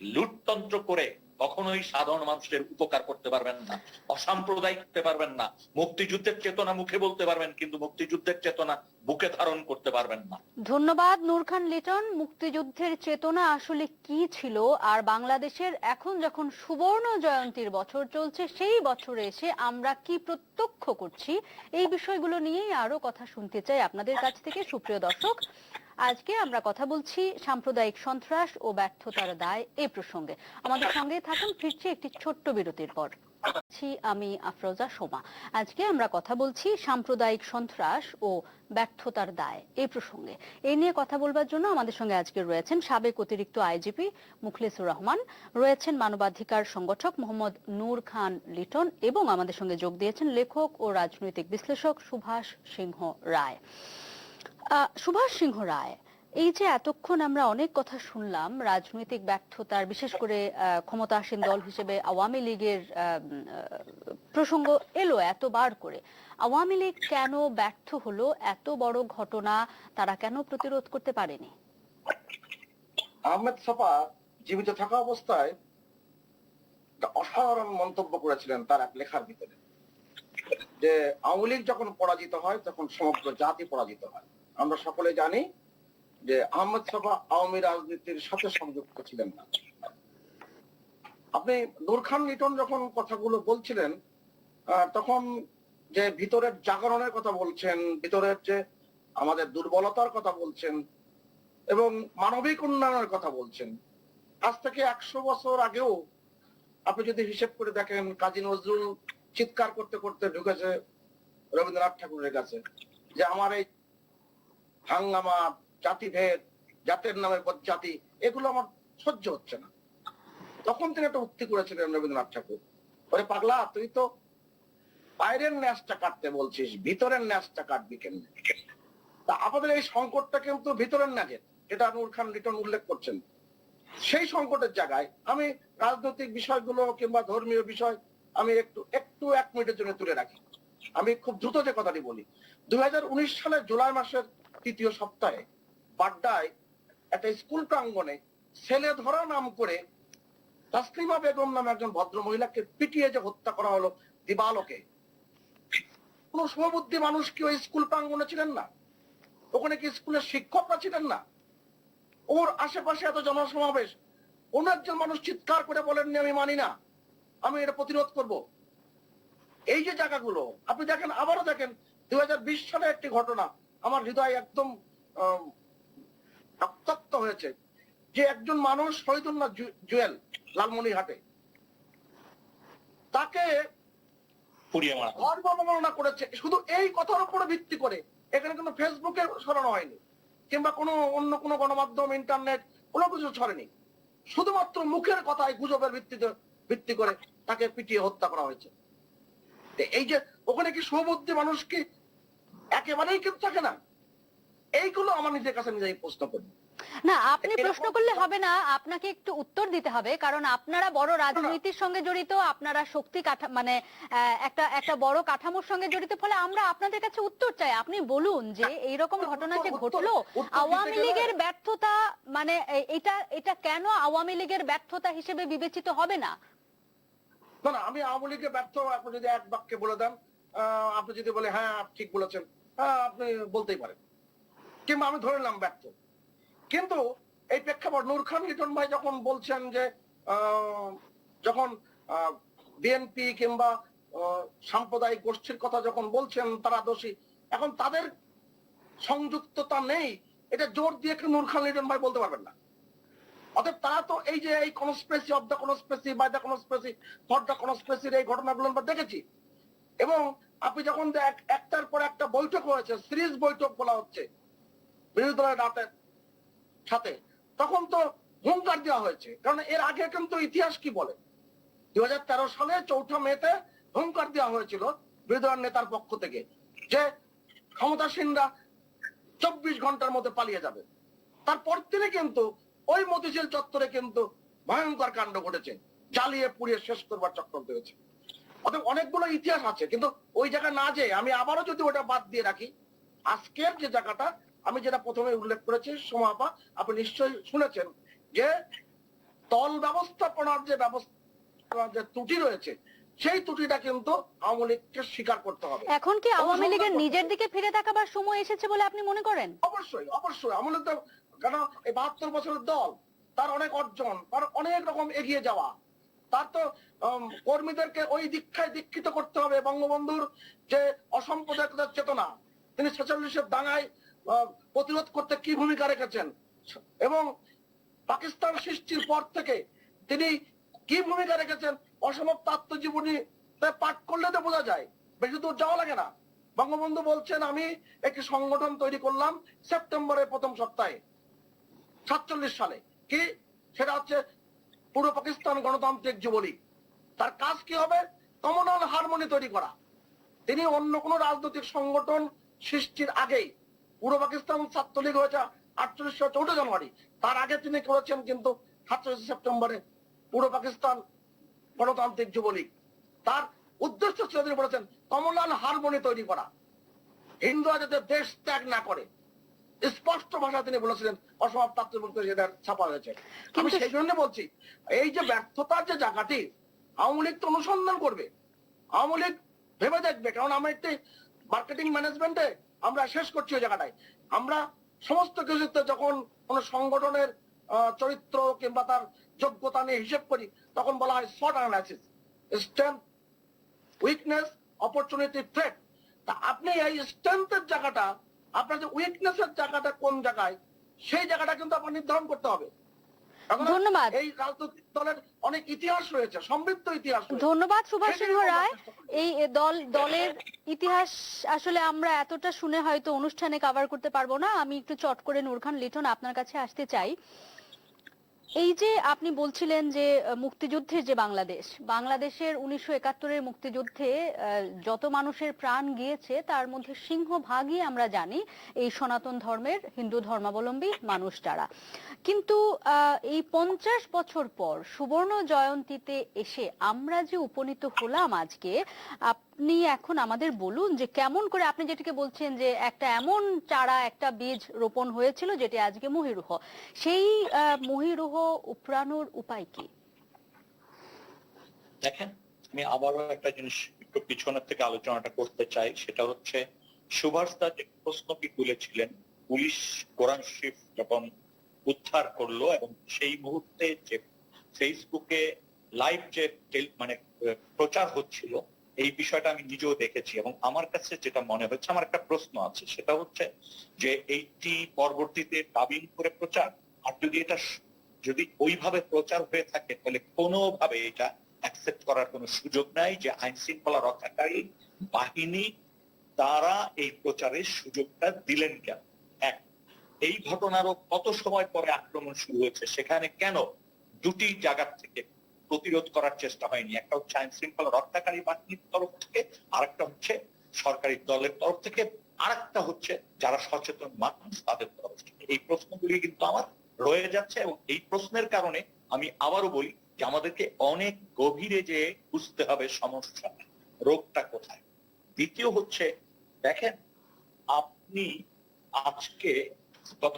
Speaker 2: লুটতন্ত্র করে কখনোই সাধারণ মানুষের উপকার করতে পারবেন না, অসাম্প্রদায়িক করতে পারবেন না, মুক্তিযুদ্ধের চেতনা মুখে বলতে পারবেন কিন্তু মুক্তিযুদ্ধের চেতনা বুকে ধারণ করতে পারবেন না।
Speaker 1: ধন্যবাদ নূর খান লিটন। মুক্তিযুদ্ধের চেতনা আসলে কি ছিল, আর বাংলাদেশের এখন যখন সুবর্ণ জয়ন্তীর বছর চলছে, সেই বছরে এসে আমরা কি প্রত্যক্ষ করছি, এই বিষয়গুলো নিয়েই আরো কথা শুনতে চাই আপনাদের কাছ থেকে। সুপ্রিয় দর্শক, আজকে আমরা কথা বলছি সাম্প্রদায়িক সন্ত্রাস ও ব্যর্থতার দায় এই প্রসঙ্গে। আমাদের সঙ্গে থাকুন, ফিরছি একটি ছোট্ট বিরতির পর। আমি আফরোজা সোমা। আজকে আমরা কথা বলছি সাম্প্রদায়িক সন্ত্রাস ও ব্যর্থতার দায় এই প্রসঙ্গে। এই নিয়ে কথা বলবার জন্য আমাদের সঙ্গে আজকে রয়েছেন সাবেক অতিরিক্ত আইজিপি মুখলেসুর রহমান, রয়েছেন মানবাধিকার সংগঠক মোহাম্মদ নূর খান লিটন এবং আমাদের সঙ্গে যোগ দিয়েছেন লেখক ও রাজনৈতিক বিশ্লেষক সুভাষ সিংহ রায়। সুভাষ সিংহ রায়, এই যে এতক্ষণ আমরা অনেক কথা শুনলাম রাজনৈতিক ব্যর্থতার, বিশেষ করে ক্ষমতাসীন দল হিসেবে আওয়ামী লীগের প্রসঙ্গ এলো এতবার করে, আওয়ামী লীগ কেন ব্যর্থ হলো, এত বড় ঘটনা তারা কেন প্রতিরোধ করতে পারেনি?
Speaker 3: আহমেদ ছফা জীবিত থাকা অবস্থায় একটা অসাধারণ মন্তব্য করেছিলেন তার এক লেখার ভিতরে, যে আওয়ামী লীগ যখন পরাজিত হয় তখন সমগ্র জাতি পরাজিত হয়। আমরা সকলে জানি যে আহমেদ ছফা আওয়ামী রাজনীতির সাথে সংযুক্ত ছিলেন না। আপনি নূর খান লিটন যখন কথাগুলো বলছিলেন তখন যে ভিতরের জাগরণের কথা বলছেন, ভিতরের যে আমাদের দুর্বলতার কথা বলছেন এবং মানবিক উন্নয়নের কথা বলছেন, আজ থেকে 100 বছর আগেও আপনি যদি হিসেব করে দেখেন, কাজী নজরুল চিৎকার করতে করতে ঢুকেছে রবীন্দ্রনাথ ঠাকুরের কাছে যে আমার এই হাঙ্গামা, জাতিভেদ, জাতের নামে জাতি, এগুলো আমার সহ্য হচ্ছে না। তখন তিনি একটা উক্তি করেছিলেন রবীন্দ্রনাথ ঠাকুর, ওরে পাগলা, তুই তো বাইরের ন্যাসটা কাটতে বলছিস, ভিতরের ন্যাসটা কাটবি কেমনে? তা আমাদের এই সংকটটা কিন্তু ভিতরের ন্যাজের, এটা নূর খান লিটন উল্লেখ করছেন। সেই সংকটের জায়গায় আমি রাজনৈতিক বিষয়গুলো কিংবা ধর্মীয় বিষয় আমি একটু 1 মিনিটের জন্য তুলে রাখি। আমি খুব দ্রুত যে কথাটি বলি, 2019 সালের জুলাই মাসের 3য় সপ্তাহে বাড্ডায় একটা স্কুল প্রাঙ্গণে ছেলে ধরা নাম করে তাসলিমা বেগম নামে একজন ভদ্র মহিলাকে পিটিয়ে যে হত্যা করা হলো দিবালোকে, কোন সমবুদ্ধি মানুষ কি ওই স্কুল প্রাঙ্গণে ছিলেন না? ওখানে কি স্কুলের শিক্ষকরা ছিলেন না? ওর আশেপাশে এত জনসমাবেশ, অন্য একজন মানুষ চিৎকার করে বলেননি আমি মানি না, আমি এটা প্রতিরোধ করব। এই যে জায়গাগুলো আপনি দেখেন, আবারও দেখেন 2020 সালে একটি ঘটনা আমার হৃদয় একদম রক্তাক্ত হয়েছে, যে একজন মানুষ শহীদুল্লাহ জুয়েল লালমনিরহাটে, তাকে
Speaker 2: পুড়িয়ে মারা
Speaker 3: অবমাননা করেছে শুধু এই কথার উপরে ভিত্তি করে। এখানে কোনো ফেসবুকে ছড়ানো হয়নি, কিংবা কোনো অন্য কোনো গণমাধ্যম, ইন্টারনেট কোনো কিছু ছড়েনি, শুধুমাত্র মুখের কথায় গুজবের ভিত্তি করে তাকে পিটিয়ে হত্যা করা হয়েছে। এই যে ওখানে কি সুবুদ্ধি মানুষ কি একেবারেই কেউ থাকে না? এইগুলো আমার নিজের কাছে নিজেই প্রশ্ন করি।
Speaker 1: না, আপনি প্রশ্ন করলে হবে না, আপনাকে একটু উত্তর দিতে হবে, কারণ আপনারা বড় রাজনীতির সঙ্গে জড়িত, আপনারা শক্তি মানে একটা বড় কাঠামোর সঙ্গে জড়িত, ফলে আমরা আপনাদের কাছে উত্তর চাই। আপনি বলুন যে এইরকম ঘটনা যে ঘটলো, আওয়ামী লীগের ব্যর্থতা, মানে এটা কেন আওয়ামী লীগের ব্যর্থতা হিসেবে বিবেচিত হবে না?
Speaker 3: না, আমি আওয়ামী লীগের ব্যর্থ আপনি যদি এক বাক্যে বলে দেন, আপনি যদি বলে হ্যাঁ ঠিক বলেছেন, হ্যাঁ আপনি বলতেই পারেন, কিংবা আমি ধরে নিলাম ব্যর্থ। কিন্তু এই প্রেক্ষাপট নূর খান লিটন ভাই যখন বলছেন যে যখন বিএনপি কিংবা সাম্প্রদায়িক গোষ্ঠীর কথা যখন বলছেন তারা দোষী, এখন তাদের সংযুক্ততা নেই, এটা জোর দিয়ে নূর খান লিটন ভাই বলতে পারবেন না। অর্থাৎ তারা তো এই যে এই conspiracy of the conspiracy, by the conspiracy, for the কনস্পিরেসির এই ঘটনাগুলো আমরা দেখেছি। এবং আপনি যখন একটার পর একটা বৈঠক হয়েছে, সিরিজ বৈঠক বলা হচ্ছে বিরোধী দলের রাতের সাথে, তখন তো হুঙ্কার দেওয়া হয়েছে। কারণ এর আগে কিন্তু ইতিহাস কি বলে, 2013 সালে 4 মেতে হুঙ্কার দেওয়া হয়েছিল বিরোধী দলের নেতার পক্ষ থেকে যে ক্ষমতাসীনরা 24 ঘন্টার মধ্যে পালিয়ে যাবে। তারপর তিনি কিন্তু ওই মতিঝিল চত্বরে কিন্তু ভয়ঙ্কর কাণ্ড ঘটেছে, জ্বালিয়ে পুড়িয়ে শেষ করবার চক্রান্ত হয়েছে। অতএব অনেকগুলো ইতিহাস আছে, কিন্তু ওই জায়গা না যে আমি আবারও যদি ওটা বাদ দিয়ে রাখি, আজকের যে জায়গাটা আমি যেটা প্রথমে উল্লেখ করেছি, সোমাপা আপনি নিশ্চয়ই শুনেছেন যে দল ব্যবস্থাপনার যে ত্রুটি রয়েছে, সেই ত্রুটিটা কিন্তু আওয়ামী লীগকে স্বীকার করতে হবে।
Speaker 1: এখন কি আওয়ামী লীগের নিজের দিকে ফিরে তাকাবার সময় এসেছে বলে আপনি মনে করেন?
Speaker 3: অবশ্যই অবশ্যই। আওয়ামী লীগ তো, কারণ এই 72 বছরের দল, তার অনেক অর্জন, তার অনেক রকম এগিয়ে যাওয়া, তার তো কর্মীদেরকে ওই দীক্ষায় দীক্ষিত করতে হবে। বঙ্গবন্ধুর যে অসাম্প্রদায়িকতার চেতনা, তিনি 46-এর দাঙ্গায় প্রতিরোধ করতে কি ভূমিকা রেখেছেন, এবং পাকিস্তান সৃষ্টির পর থেকে তিনি কি ভূমিকা রেখেছেন, অসমাপ্ত আত্মজীবনী পাঠ করলে তো বোঝা যায়, বেশি দূর যাওয়া লাগে না। বঙ্গবন্ধু বলছেন আমি একটি সংগঠন তৈরি করলাম সেপ্টেম্বরের প্রথম সপ্তাহে 47 সালে, কি সেটা হচ্ছে পূর্ব পাকিস্তান গণতান্ত্রিক যুবলীগ। তার কাজ কি হবে? কমনওয়েলথ হারমোনি তৈরি করা। তিনি অন্য কোন রাজনৈতিক সংগঠন সৃষ্টির আগেই, পূর্ব পাকিস্তান ছাত্রলীগ হয়েছে 48 4 জানুয়ারি, তার আগে তিনি করেছেন কিন্তু 27 সেপ্টেম্বরে পূর্ব পাকিস্তান গণতান্ত্রিক যুবলীগ। তার উদ্দেশ্য ছিল, তিনি বলেছেন কমনওয়েলথ হারমোনি তৈরি করা, হিন্দুরা যাতে দেশ ত্যাগ না করে। স্পষ্ট ভাষা তিনি বলেছিলেন, অসমাপ্ত আত্মজীবনী সেটা ছাপা হয়েছে। আমি সেই জন্য বলছি, এই যে ব্যর্থতার যে জায়গাটি, আওয়ামী লীগ তো অনুসন্ধান করবে, আওয়ামী লীগ ভেবে দেখবে। কারণ আমরা একটি মার্কেটিং ম্যানেজমেন্টে আমরা শেষ করছি ওই জায়গাটায়। আমরা সমস্ত কিছুতে যখন কোন সংগঠনের চরিত্র কিংবা তার যোগ্যতা নিয়ে হিসেব করি, তখন বলা হয় SWOT analysis, strength, weakness, opportunity, threat. তা আপনি এই স্ট্রেংথের জায়গাটা, আপনার যে উইকনেসের জায়গাটা কোন জায়গায়, সেই জায়গাটা কিন্তু আপনার নির্ধারণ করতে হবে।
Speaker 1: ধন্যবাদ।
Speaker 3: এই রাজনৈতিক দলের অনেক ইতিহাস রয়েছে, সমৃদ্ধ ইতিহাস।
Speaker 1: ধন্যবাদ সুভাষ সিংহ রায়। এই দলের ইতিহাস আসলে আমরা এতটা শুনে হয়তো অনুষ্ঠানে কভার করতে পারবো না। আমি একটু চট করে নূর খান লিটন আপনার কাছে আসতে চাই। এই যে আপনি বলছিলেন যে মুক্তিযুদ্ধের যে বাংলাদেশের 1971-এর মুক্তিযুদ্ধে যত মানুষের প্রাণ গিয়েছে, তার মধ্যে সিংহভাগই আমরা জানি এই সনাতন ধর্মের হিন্দু ধর্মাবলম্বী মানুষ যারা। কিন্তু এই 50 বছর পর সুবর্ণ জয়ন্তীতে এসে আমরা যে উপনীত হলাম আজকে, আপনি এখন আমাদের বলুন যে কেমন করে, আপনি যেটাকে বলছেন যে একটা এমন চারা, একটা বীজ রোপণ হয়েছিল যেটি আজকে মহীরুহ, সেই মহীরুহ উপড়ানোর উপায় কি?
Speaker 2: দেখেন, আমি আবারও একটা জিনিস একটু পিছনের থেকে আলোচনাটা করতে চাই, সেটা হচ্ছে সুভাষ দা যে প্রশ্নটি তুলেছিলেন, পুলিশ কোরআন শরীফ যখন উদ্ধার করলো, এবং সেই মুহূর্তে যে ফেসবুকে লাইভ যে মানে প্রচার হচ্ছিল, এই বিষয়টা আমি নিজেও দেখেছি। এবং আমার কাছে যেটা মনে হচ্ছে, আমার একটা প্রশ্ন আছে, সেটা হচ্ছে যে এইটি পরবর্তীতে ডাবিং করে প্রচার, আর যদি ওইভাবে প্রচার হয়ে থাকে, তাহলে কোনোভাবে এটা অ্যাকসেপ্ট করার কোনো সুযোগ নাই যে আইন শৃঙ্খলা রক্ষাকারী বাহিনী তারা এই প্রচারের সুযোগটা দিলেন কেন। এক, এই ঘটনারও কত সময় পরে আক্রমণ শুরু হয়েছে, সেখানে কেন দুটি জায়গা থেকে প্রতিরোধ করার চেষ্টা হয়নি? একটা হচ্ছে আইন শৃঙ্খলা রক্ষাকারী বাহিনীর তরফ থেকে, আরেকটা হচ্ছে সরকারি দলের তরফ থেকে, আরেকটা হচ্ছে যারা সচেতন মানুষ তাদের তরফ থেকে। এই প্রশ্নগুলি কিন্তু আমার রয়ে যাচ্ছে, এবং এই প্রশ্নের কারণে আমি আবারও বলি যে আমাদেরকে অনেক গভীরে যে বুঝতে হবে সমস্যা, রোগটা কোথায়। দ্বিতীয় হচ্ছে, দেখেন, আপনি আজকে গত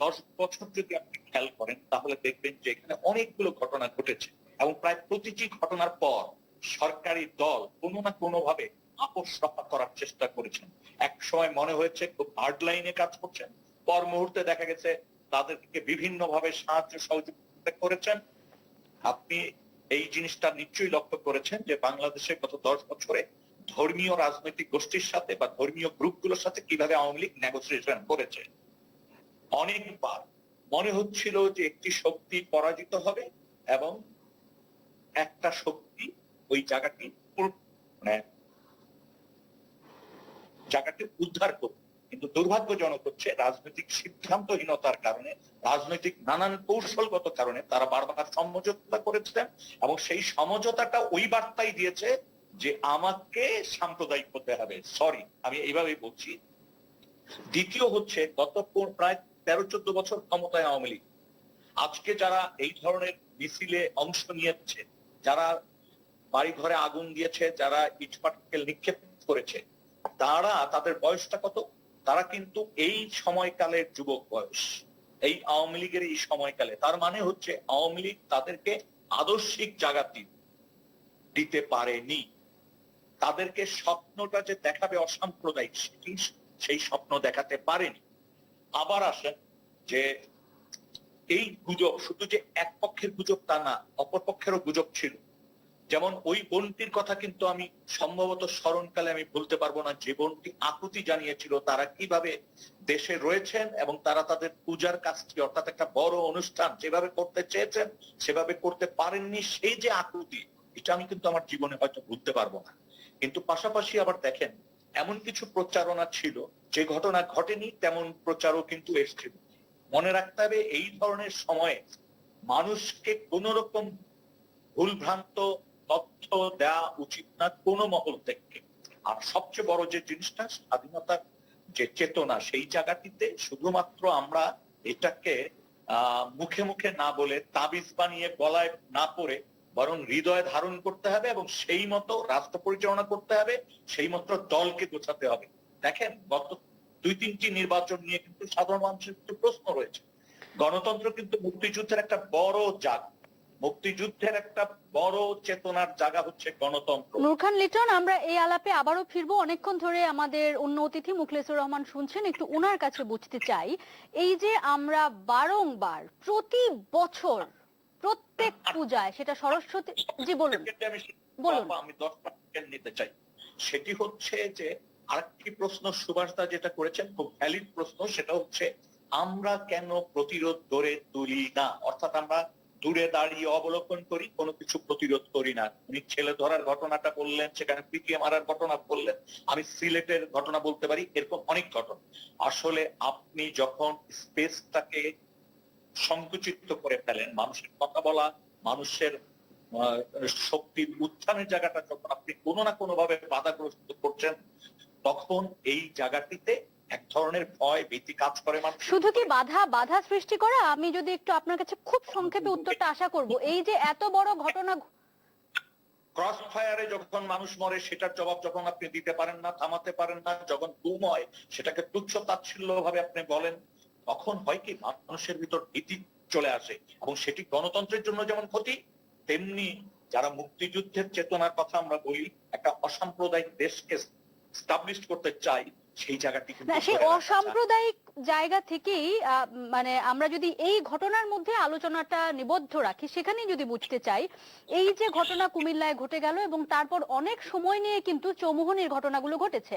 Speaker 2: 10 বছর যদি আপনি খেয়াল করেন, তাহলে দেখবেন যে এখানে অনেকগুলো ঘটনা ঘটেছে, এবং প্রায় প্রতিটি ঘটনার পর সরকারি দল কোনো না কোনো ভাবে আপোষ রক্ষা করার চেষ্টা করেছেন। এক সময় মনে হয়েছে খুব হার্ড লাইনে কাজ করছেন, পর মুহূর্তে দেখা গেছে তাদেরকে বিভিন্ন ভাবে সাহায্য সহযোগিতা করেছেন। আপনি এই জিনিসটা নিশ্চয়ই লক্ষ্য করেছেন যে বাংলাদেশে গত 10 বছরে ধর্মীয় রাজনৈতিক গোষ্ঠীর সাথে বা ধর্মীয় গ্রুপগুলোর সাথে কিভাবে আওয়ামী লীগ নেগোসিয়েশন করেছে। অনেকবার মনে হচ্ছিল যে একটি শক্তি পরাজিত হবে এবং একটা শক্তি ওই জায়গাটি উদ্ধার করবে, কিন্তু দুর্ভাগ্যজনক হচ্ছে রাজনৈতিক সিদ্ধান্তহীনতার কারণে, রাজনৈতিক নানান কৌশলগত কারণে তারা বারবার সমঝোতা করেছেন, এবং সেই সমঝোতাটা ওই বার্তাই দিয়েছে যে আমাকে সাম্প্রদায়িক হতে হবে। সরি, আমি এইভাবেই বলছি। দ্বিতীয় হচ্ছে, গত প্রায় 13-14 বছর ক্ষমতায় আওয়ামী লীগ, আজকে যারা এই ধরনের মিছিলে অংশ নিয়েছে, যারা বাড়ি ঘরে আগুন দিয়েছে, যারা ইটপাটকেল নিক্ষেপ করেছে, তাদের বয়সটা কত? তারা কিন্তু এই সময়কালের যুবক বয়স, এই আওয়ামী লীগের এই সময়কালে। তার মানে হচ্ছে আওয়ামী লীগ তাদেরকে আদর্শিক জায়গাটি দিতে পারেনি। তাদেরকে স্বপ্নটা যে দেখাবে অসাম্প্রদায়িক, সেই স্বপ্ন দেখাতে পারেনি। আবার আসেন যে এই গুজব শুধু যে এক পক্ষের গুজব তা না, অপর পক্ষেরও গুজব ছিল। যেমন ওই বোনটির কথা কিন্তু আমি সম্ভবত স্মরণকালে আমি বলতে পারবো না, যে বোনটি আকুতি জানিয়েছিল তারা কিভাবে দেশে রয়েছেন এবং তারা তাদের পূজার কাজটি, অর্থাৎ একটা বড় অনুষ্ঠান যেভাবে করতে চেয়েছেন সেভাবে করতে পারেননি। সেই যে আকুতি, এটা আমি কিন্তু আমার জীবনে হয়তো ভুলতে পারবো না। কিন্তু পাশাপাশি আবার দেখেন, এমন কিছু প্রচারণা ছিল, যে ঘটনা ঘটেনি তেমন প্রচারও কিন্তু এসেছিল। মনে রাখতে হবে, এই ধরনের সময়ে মানুষকে কোন রকম ভুলভ্রান্ত তথ্য দেওয়া উচিত না কোনো মহল থেকে। আর সবচেয়ে বড় যে জিনিসটা, স্বাধীনতার যে চেতনা, সেই জায়গাটিতে শুধুমাত্র আমরা এটাকে মুখে মুখে না বলে, তাবিজ বানিয়ে গলায় না পড়ে, বরং হৃদয়ে ধারণ করতে হবে, এবং সেই মতো রাষ্ট্র পরিচালনা করতে হবে, সেই মতো দলকে গোছাতে হবে। দেখেন, গত 2-3টি নির্বাচন নিয়ে কিন্তু সাধারণ মানুষের কিন্তু প্রশ্ন রয়েছে। গণতন্ত্র কিন্তু মুক্তিযুদ্ধের একটা বড় জায়গা, মুক্তিযুদ্ধের একটা বড় চেতনার জায়গা হচ্ছে গণতন্ত্র।
Speaker 1: নূর খান লিটন, আমরা এই আলাপে আবারও ফিরবো। অনেকক্ষণ ধরে আমাদের অন্য অতিথি মুখলেসুর রহমান শুনছেন, একটু ওনার কাছে বুঝতে চাই, এই যে আমরা বারংবার প্রতি বছর প্রত্যেক পূজায়, সেটা সরস্বতী, জি বলুন বলুন।
Speaker 2: আমি 10 সেকেন্ড নিতে চাই। সেটি হচ্ছে যে আরেকটি প্রশ্ন সুভাষদা যেটা করেছেন, খুব ভ্যালিড প্রশ্ন, সেটা হচ্ছে আমরা কেন প্রতিরোধ গড়ে তুলি না, অর্থাৎ আমরা দূরে দাঁড়িয়ে অবলোকন করি, কোনো কিছু প্রতিরোধ করি না। উনি ছেলে ধরার ঘটনাটা বললেন, সেখানে পিটিএ মারার ঘটনা বললেন, আমি সিলেটের ঘটনা বলতে পারি, এরকম অনেক ঘটনা। আসলে আপনি যখন স্পেসটাকে সংকুচিত করে ফেলেন, মানুষের কথা বলা, মানুষের শক্তির উত্থানের জায়গাটা যখন আপনি কোনো না কোনো ভাবে বাধাগ্রস্ত করছেন, তখন এই জায়গাটিতে এক ধরনের ভয় ভীতি কাজ করে।
Speaker 1: শুধু কি বাধা সৃষ্টি করা? আমি যদি একটু আপনার কাছে খুব সংক্ষেপে উত্তরটা আশা করব। এই যে এত বড় ঘটনা,
Speaker 2: ক্রস ফায়ারে যখন মানুষ মরে, সেটার জবাব যখন আপনি দিতে পারেন না, থামাতে পারেন না, যখন গুম হয় সেটাকে তুচ্ছ তাচ্ছিল্য ভাবে আপনি বলেন, তখন হয় কি মানুষের ভিতর ভীতি চলে আসে, এবং সেটি গণতন্ত্রের জন্য যেমন ক্ষতি, তেমনি যারা মুক্তিযুদ্ধের চেতনার কথা আমরা বলি, একটা অসাম্প্রদায়িক দেশকে স্টাবলিশ করতে চাই, সেই জায়গাটি কিন্তু
Speaker 1: না, সেই
Speaker 2: ধরে রাখা যায়।
Speaker 1: অসাম্প্রদায়িক জায়গা থেকেই মানে আমরা যদি এই ঘটনার মধ্যে আলোচনাটা নিবদ্ধ রাখি, সেখানেই যদি বুঝতে চাই, এই যে ঘটনা কুমিল্লায় ঘটে গেল এবং তারপর অনেক সময় নিয়ে কিন্তু চৌমুহনীর ঘটনাগুলো ঘটেছে,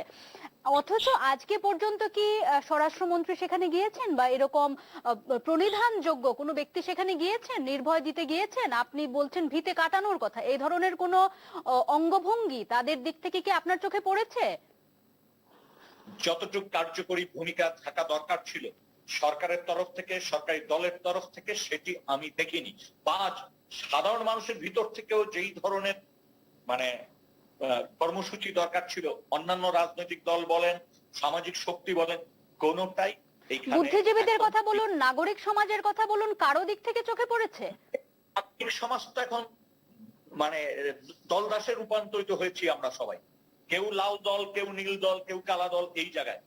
Speaker 1: অথচ আজকে পর্যন্ত কি স্বরাষ্ট্রমন্ত্রী সেখানে গিয়েছেন বা এরকম প্রণিধানযোগ্য কোনো ব্যক্তি সেখানে গিয়েছেন, নির্ভয় দিতে গিয়েছেন? আপনি বলছেন ভিতে কাটানোর কথা, এই ধরনের কোনো অঙ্গভঙ্গি তাদের দিক থেকে কি আপনার চোখে পড়েছে?
Speaker 2: যতটুকু কার্যকরী ভূমিকা থাকা দরকার ছিল সরকারের তরফ থেকে, সরকারি দলের তরফ থেকে, সেটি আমি দেখিনি। বা সাধারণ মানুষের ভিতর থেকেও যেই ধরনের মানে কর্মসূচি দরকার ছিল, অন্যান্য রাজনৈতিক দল বলেন, সামাজিক শক্তি বলেন, কোনোটাই এইখানে।
Speaker 1: বুদ্ধিজীবীদের কথা বলুন, নাগরিক সমাজের কথা বলুন, কারো দিক থেকে চোখে পড়েছে?
Speaker 2: নাগরিক সমাজ তো এখন মানে দলদাসে রূপান্তরিত হয়েছি আমরা সবাই। কেউ লাল দল, কেউ নীল দল, কেউ কালা দল। এই জায়গায়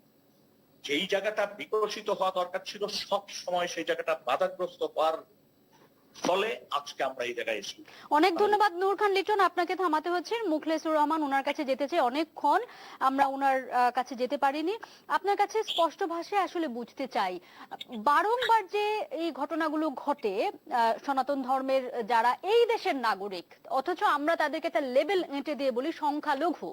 Speaker 2: যেই জায়গাটা বিকশিত হওয়া দরকার ছিল, সব সময় সেই জায়গাটা বাধাগ্রস্ত হওয়ার ফলে আজকে আমরা এই জায়গায় এসেছি।
Speaker 1: অনেক ধন্যবাদ নূর খান লিটন, আপনাকে থামাতে হচ্ছে। মুখলেসুর রহমান, ওনার কাছে যেতে চাই, অনেকক্ষণ আমরা ওনার কাছে যেতে পারিনি। আপনার কাছে স্পষ্ট ভাষায় আসলে বুঝতে চাই, বারংবার যে এই ঘটনাগুলো ঘটে, সনাতন ধর্মের যারা এই দেশের নাগরিক, অথচ আমরা তাদেরকে একটা লেবেল এঁটে দিয়ে বলি সংখ্যালঘু,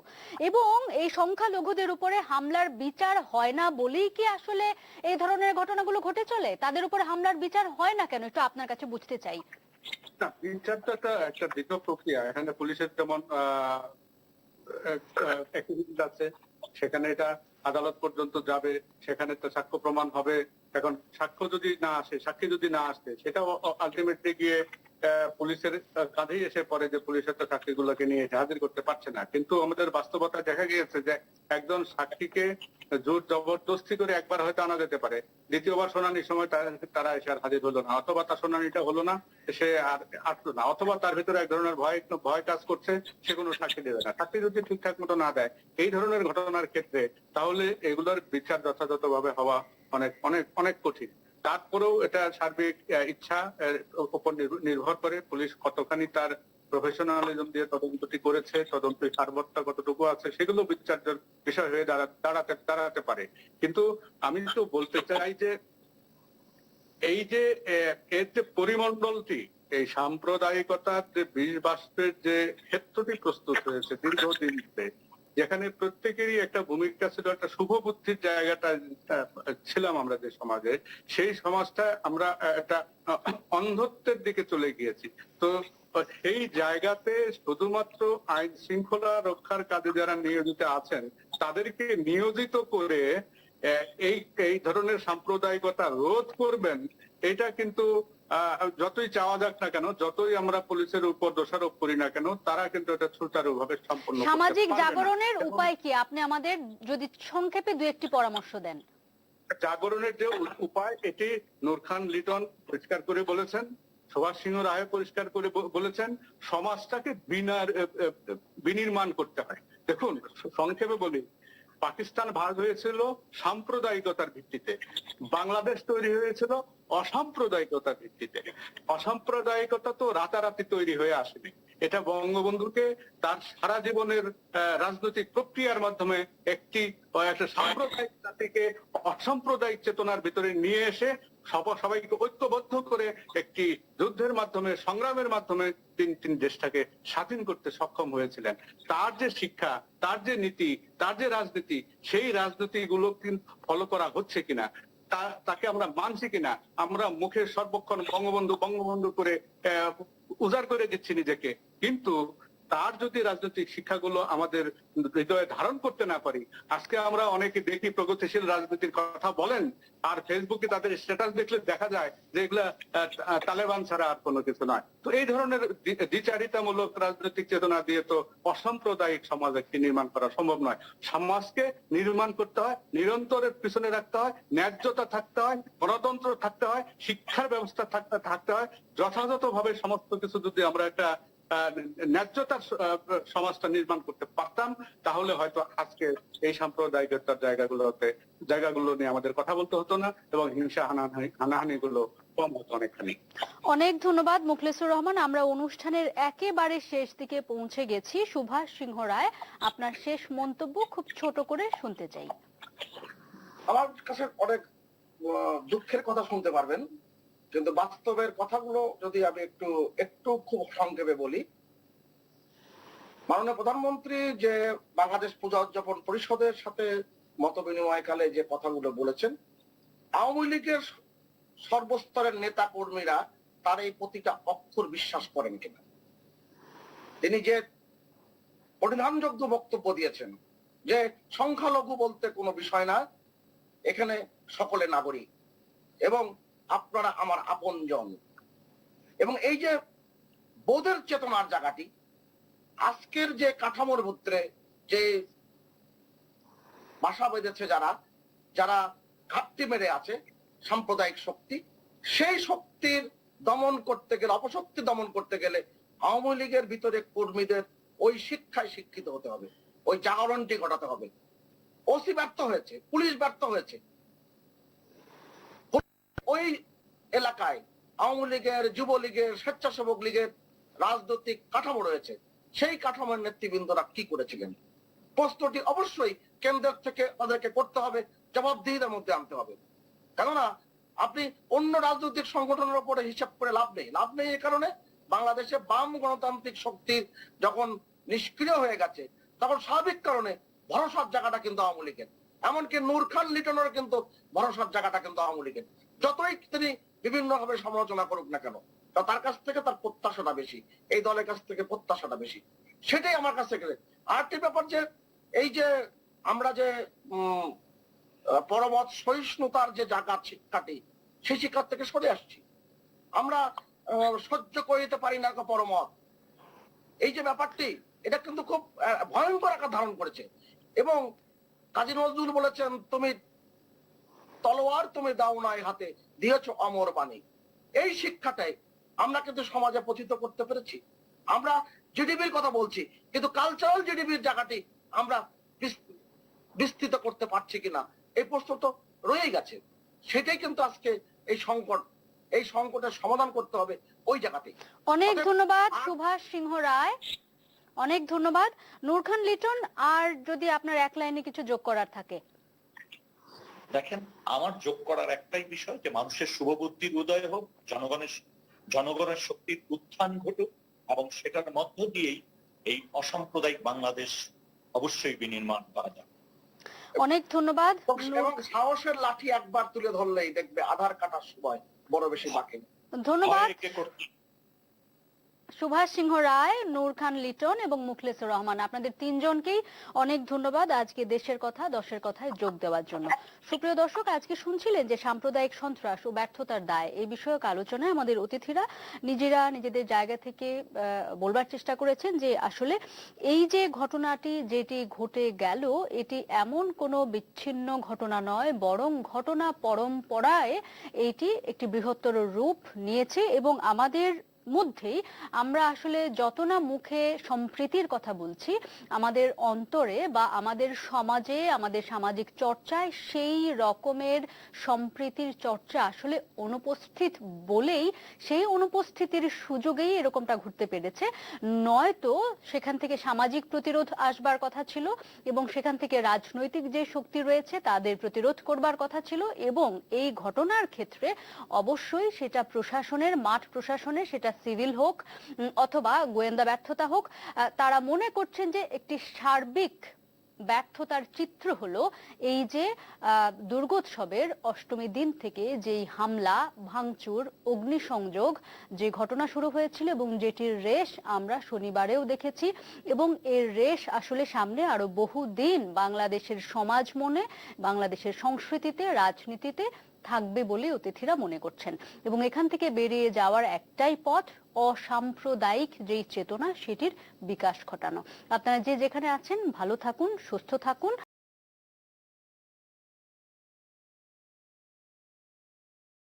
Speaker 1: এবং এই সংখ্যালঘুদের উপরে হামলার বিচার হয় না বলেই কি আসলে এই ধরনের ঘটনাগুলো ঘটে চলে? তাদের উপরে হামলার বিচার হয় না কেন, একটু আপনার কাছে বুঝতে চাই।
Speaker 4: না, বিচারটা একটা দীর্ঘ প্রক্রিয়া। এখানে পুলিশের যেমন অ্যাক্টিভিটিস আছে, সেখানে এটা আদালত পর্যন্ত যাবে, সেখানে তো সাক্ষ্য প্রমাণ হবে। এখন সাক্ষ্য যদি না আসে, সাক্ষী যদি না আসে, সেটাও আলটিমেটলি গিয়ে পুলিশের কাঁধেই এসে পড়ে যে পুলিশের তো সাক্ষীগুলোকে নিয়ে হাজির করতে পারছে না। কিন্তু আমাদের বাস্তবতা দেখা গিয়েছে যে একজন সাক্ষীকে জোর জবরদস্তি করে একবার হয়তো আনা যেতে পারে, দ্বিতীয়বার শুনানির সময় তারা এসে আর হাজির হলো না, অথবা তার শুনানিটা হলো না, সে আর আসলো না, অথবা তার ভিতরে এক ধরনের ভয় কাজ করছে, সে কোনো সাক্ষী দেবে না। সাক্ষী যদি ঠিকঠাক মতো না দেয় এই ধরনের ঘটনার ক্ষেত্রে, তাহলে এগুলোর বিচার যথাযথভাবে হওয়া অনেক অনেক অনেক কঠিন। তারপরেও এটা সার্বিক ইচ্ছা উপর নির্ভর করে পুলিশ কতখানি তার প্রফেশনালিজম দিয়ে তদন্তটি করেছে, তদন্তের সার্বত্তা কতটুকু আছে, সেগুলো বিচার্যের বিষয় হয়ে দাঁড়াতে পারে। কিন্তু আমি তো বলতে চাই যে এই যে এর যে পরিমণ্ডলটি, এই সাম্প্রদায়িকতার যে বীজ বাষ্পের যে ক্ষেত্রটি প্রস্তুত হয়েছে দীর্ঘদিন ধরে, যেখানে প্রত্যেকেরই একটা ভূমিকা ছিল, একটা শুভ বুদ্ধির জায়গাটা ছিলাম আমরা যে সমাজে, সেই সমাজটা আমরা একটা অন্ধত্বের দিকে চলে গিয়েছি। তো এই জায়গাতে শুধুমাত্র আইন শৃঙ্খলা রক্ষার কাজে যারা নিয়োজিত আছেন, তাদেরকে নিয়োজিত করে এই ধরনের সাম্প্রদায়িকতা রোধ করবেন, এটা কিন্তু যতই চাওয়া যাক না কেন, যতই আমরা পুলিশের উপর দোষারোপ করি না কেন, তারা কিন্তু এটা সুচারুভাবে সম্পন্ন করতে
Speaker 1: সামাজিক
Speaker 4: পারবে না।
Speaker 1: জাগরণের উপায় কি, আপনি আমাদের যদি সংক্ষেপে দু একটি পরামর্শ দেন।
Speaker 4: জাগরণের যে উপায়, এটি নূর খান লিটন পরিষ্কার করে বলেছেন, সুভাষ সিংহ রায় পরিষ্কার করে বলেছেন, সমাজটাকে বিনির্মাণ করতে হয়। দেখুন, সংক্ষেপে বলি, পাকিস্তান ভাগ হয়েছিল সাম্প্রদায়িকতার ভিত্তিতে, বাংলাদেশ তৈরি হয়েছিল অসাম্প্রদায়িকতার ভিত্তিতে। অসাম্প্রদায়িকতা তো রাতারাতি তৈরি হয়ে আসেনি, এটা বঙ্গবন্ধুকে তার সারা জীবনের রাজনৈতিক প্রক্রিয়ার মাধ্যমে একটা সাম্প্রদায়িক জাতিকে অসাম্প্রদায়িক চেতনার ভিতরে নিয়ে এসে সবাইকে ঐক্যবদ্ধ করে একটি যুদ্ধের মাধ্যমে, সংগ্রামের মাধ্যমে তিনি দেশটাকে স্বাধীন করতে সক্ষম হয়েছিলেন। তার যে শিক্ষা, তার যে নীতি, তার যে রাজনীতি, সেই রাজনীতিগুলো ফলো করা হচ্ছে কিনা, তাকে আমরা মানছি কিনা, আমরা মুখে সর্বক্ষণ বঙ্গবন্ধু বঙ্গবন্ধু করে উজাড় করে দিচ্ছি নিজেকে, কিন্তু তার যদি রাজনৈতিক শিক্ষাগুলো আমাদের হৃদয়ে ধারণ করতে না পারি, আজকে আমরা অনেকে দেখি প্রগতিশীল রাজনীতির কথা বলেন, আর ফেসবুকে তাদের স্ট্যাটাস দেখলে দেখা যায় যে এগুলা তালেবান ছাড়া আর কোনো কিছু নয়। তো এই ধরনের দ্বিচারিতামূলক রাজনৈতিক চেতনা দিয়ে তো অসাম্প্রদায়িক সমাজ একটি নির্মাণ করা সম্ভব নয়। সমাজকে নির্মাণ করতে হয়, নিরন্তরের পিছনে রাখতে হয়, ন্যায্যতা থাকতে হয়, গণতন্ত্র থাকতে হয়, শিক্ষার ব্যবস্থা থাকতে হয়। যথাযথভাবে সমস্ত কিছু যদি আমরা একটা ন্যায্যতার সমাজটা নির্মাণ করতে পারতাম, তাহলে হয়তো আজকে এই সাম্প্রদায়িকতার জায়গাগুলো নিয়ে আমাদের কথা বলতে হতো না, এবং হিংসা হানাহানি গুলো কম হতো অনেকখানি।
Speaker 1: অনেক ধন্যবাদ মুখলেসুর রহমান। আমরা অনুষ্ঠানের একেবারে শেষ দিকে পৌঁছে গেছি। সুভাষ সিংহ রায়, আপনার শেষ মন্তব্য খুব ছোট করে শুনতে চাই।
Speaker 3: আমার কাছে অনেক দুঃখের কথা শুনতে পারবেন, কিন্তু বাস্তবের কথাগুলো যদি আমি একটু খুব সংক্ষেপে বলি। মাননীয় প্রধানমন্ত্রী যে বাংলাদেশ পূজা উদযাপন পরিষদের সাথে মত বিনিময়কালে যে কথাগুলো বলেছেন, আওয়ামী লীগের সর্বস্তরের নেতা কর্মীরা তার এই প্রতিটা অক্ষর বিশ্বাস করেন কিনা। তিনি যে পরিধানযোগ্য বক্তব্য দিয়েছেন যে সংখ্যালঘু বলতে কোনো বিষয় না, এখানে সকলে নাগরিক এবং আপনারা আমার আপনজন, এবং এই যে বোধের চেতনার জায়গাটি আজকের যে কাঠামোর ভিতরে যে বাসা বেঁধেছে, যারা ঘাটতি মেরে আছে সাম্প্রদায়িক শক্তি, সেই শক্তির দমন করতে গেলে, অপশক্তি দমন করতে গেলে আওয়ামী লীগের ভিতরে কর্মীদের ওই শিক্ষায় শিক্ষিত হতে হবে, ওই জাগরণটি ঘটাতে হবে। ওসি ব্যর্থ হয়েছে, পুলিশ ব্যর্থ হয়েছে, ওই এলাকায় আওয়ামী লীগের, যুবলীগের, স্বেচ্ছাসেবক লীগের রাজনৈতিক কাঠামো রয়েছে। সেই কাঠামোর নেতৃবৃন্দরা কি করেছিলেন? প্রশ্নটি অবশ্যই কেন্দ্রের থেকে তাদেরকে করতে হবে, জবাবদিহিতার মধ্যে আনতে হবে। কেননা আপনি অন্য রাজনৈতিক সংগঠনের উপরে হিসাব করে লাভ নেই। এই কারণে বাংলাদেশে বাম গণতান্ত্রিক শক্তির যখন নিষ্ক্রিয় হয়ে গেছে, তখন স্বাভাবিক কারণে ভরসার জায়গাটা কিন্তু আওয়ামী লীগের। এমনকি নূর খান লিটনের কিন্তু ভরসার জায়গাটা কিন্তু আওয়ামী লীগের। যতই তিনি বিভিন্ন ভাবে সমালোচনা করুক না কেন, তার কাছ থেকে তার প্রত্যাশাটা বেশি, এই দলের কাছ থেকে প্রত্যাশাটা বেশি। সেটাই আমার কাছ থেকে। আরেকটি ব্যাপার যে এই যে আমরা যে পরমত সহিষ্ণুতার যে জায়গা শিক্ষাটি, সেই শিক্ষার থেকে সরে আসছি। আমরা সহ্য করে দিতে পারি না পরমত, এই যে ব্যাপারটি, এটা কিন্তু খুব ভয়ঙ্কর আকার ধারণ করেছে। এবং কাজী নজরুল বলেছেন, তুমি তলোয়ার তুমি দাও নাই হাতে, দিয়েছ অমর বাণী। এই শিক্ষাটাই আমরা কিন্তু সমাজে পতিত করতে পেরেছি। আমরা জিডিপির কথা বলছি, কিন্তু কালচারাল জিডিপির জায়গাটি আমরা বিস্তৃত করতে পারছি কিনা, এই প্রশ্ন তো রয়েই গেছে। সেটাই কিন্তু আজকে এই সংকটের সমাধান করতে হবে ওই জায়গাতে।
Speaker 1: অনেক ধন্যবাদ সুভাষ সিংহ রায়, অনেক ধন্যবাদ। নূর খান লিটন, আর যদি আপনার এক লাইনে কিছু যোগ করার থাকে।
Speaker 2: দেখেন, আমার যোগ করার একটাই বিষয় যে মানুষের শুভবুদ্ধির উদয় হোক, জনগণের শক্তির উত্থান ঘটুক, এবং সেটার মধ্য দিয়েই এই অসাম্প্রদায়িক বাংলাদেশ অবশ্যই বিনির্মাণ করা যাবে।
Speaker 1: অনেক ধন্যবাদ।
Speaker 3: এবং সাহসের লাঠি একবার তুলে ধরলেই দেখবে আধার কাটার সময় বড় বেশি বাকি।
Speaker 1: ধন্যবাদ সুভাষ সিংহ রায়, নূর খান লিটন এবং মুখলেসুর রহমান, আপনাদের তিনজনকেই অনেক ধন্যবাদ আজকে দেশের কথা দশের কথায় যোগ দেওয়ার জন্য। সুপ্রিয় দর্শক, আজকে শুনছিলেন যে সাম্প্রদায়িক সন্ত্রাস ও ব্যর্থতার দায়, এই বিষয়ক আলোচনায় আমাদের অতিথিরা নিজেরা নিজেদের জায়গা থেকে বলবার চেষ্টা করেছেন যে আসলে এই যে ঘটনাটি যেটি ঘটে গেল, এটি এমন কোনো বিচ্ছিন্ন ঘটনা নয়, বরং ঘটনা পরম্পরায় এটি একটি বৃহত্তর রূপ নিয়েছে। এবং আমাদের মধ্যেই আমরা আসলে যত না মুখে সম্প্রীতির কথা বলছি, আমাদের অন্তরে বা আমাদের সমাজে, আমাদের সামাজিক চর্চায় সেই রকমের সম্প্রীতির চর্চা আসলে অনুপস্থিত বলেই, সেই অনুপস্থিতির সুযোগেই এরকমটা ঘটতে পেরেছে। নয়তো সেখান থেকে সামাজিক প্রতিরোধ আসবার কথা ছিল, এবং সেখান থেকে রাজনৈতিক যে শক্তি রয়েছে তাদের প্রতিরোধ করবার কথা ছিল। এবং এই ঘটনার ক্ষেত্রে অবশ্যই সেটা প্রশাসনের, মাঠ প্রশাসনের, সেটা সিভিল হোক অথবা গোয়েন্দা ব্যর্থতা হোক, তারা মনে করছেন যে একটি সার্বিক ব্যর্থতার চিত্র হলো এই যে দুর্গোৎসবের অষ্টমী দিন থেকে যেই হামলা, ভাঙচুর, অগ্নিসংযোগ যে ঘটনা শুরু হয়েছিল এবং যেটির রেশ আমরা শনিবারেও দেখেছি, এবং এর রেশ আসলে সামনে আরো বহুদিন বাংলাদেশের সমাজ মনে, বাংলাদেশের সংস্কৃতিতে, রাজনীতিতে থাকবে বলে অতিথিরা মনে করছেন। এবং এখান থেকে বেরিয়ে যাওয়ার একটাই পথ, অসাম্প্রদায়িক যেই চেতনা সেটির বিকাশ ঘটানো। আপনারা যে যেখানে আছেন ভালো থাকুন, সুস্থ থাকুন।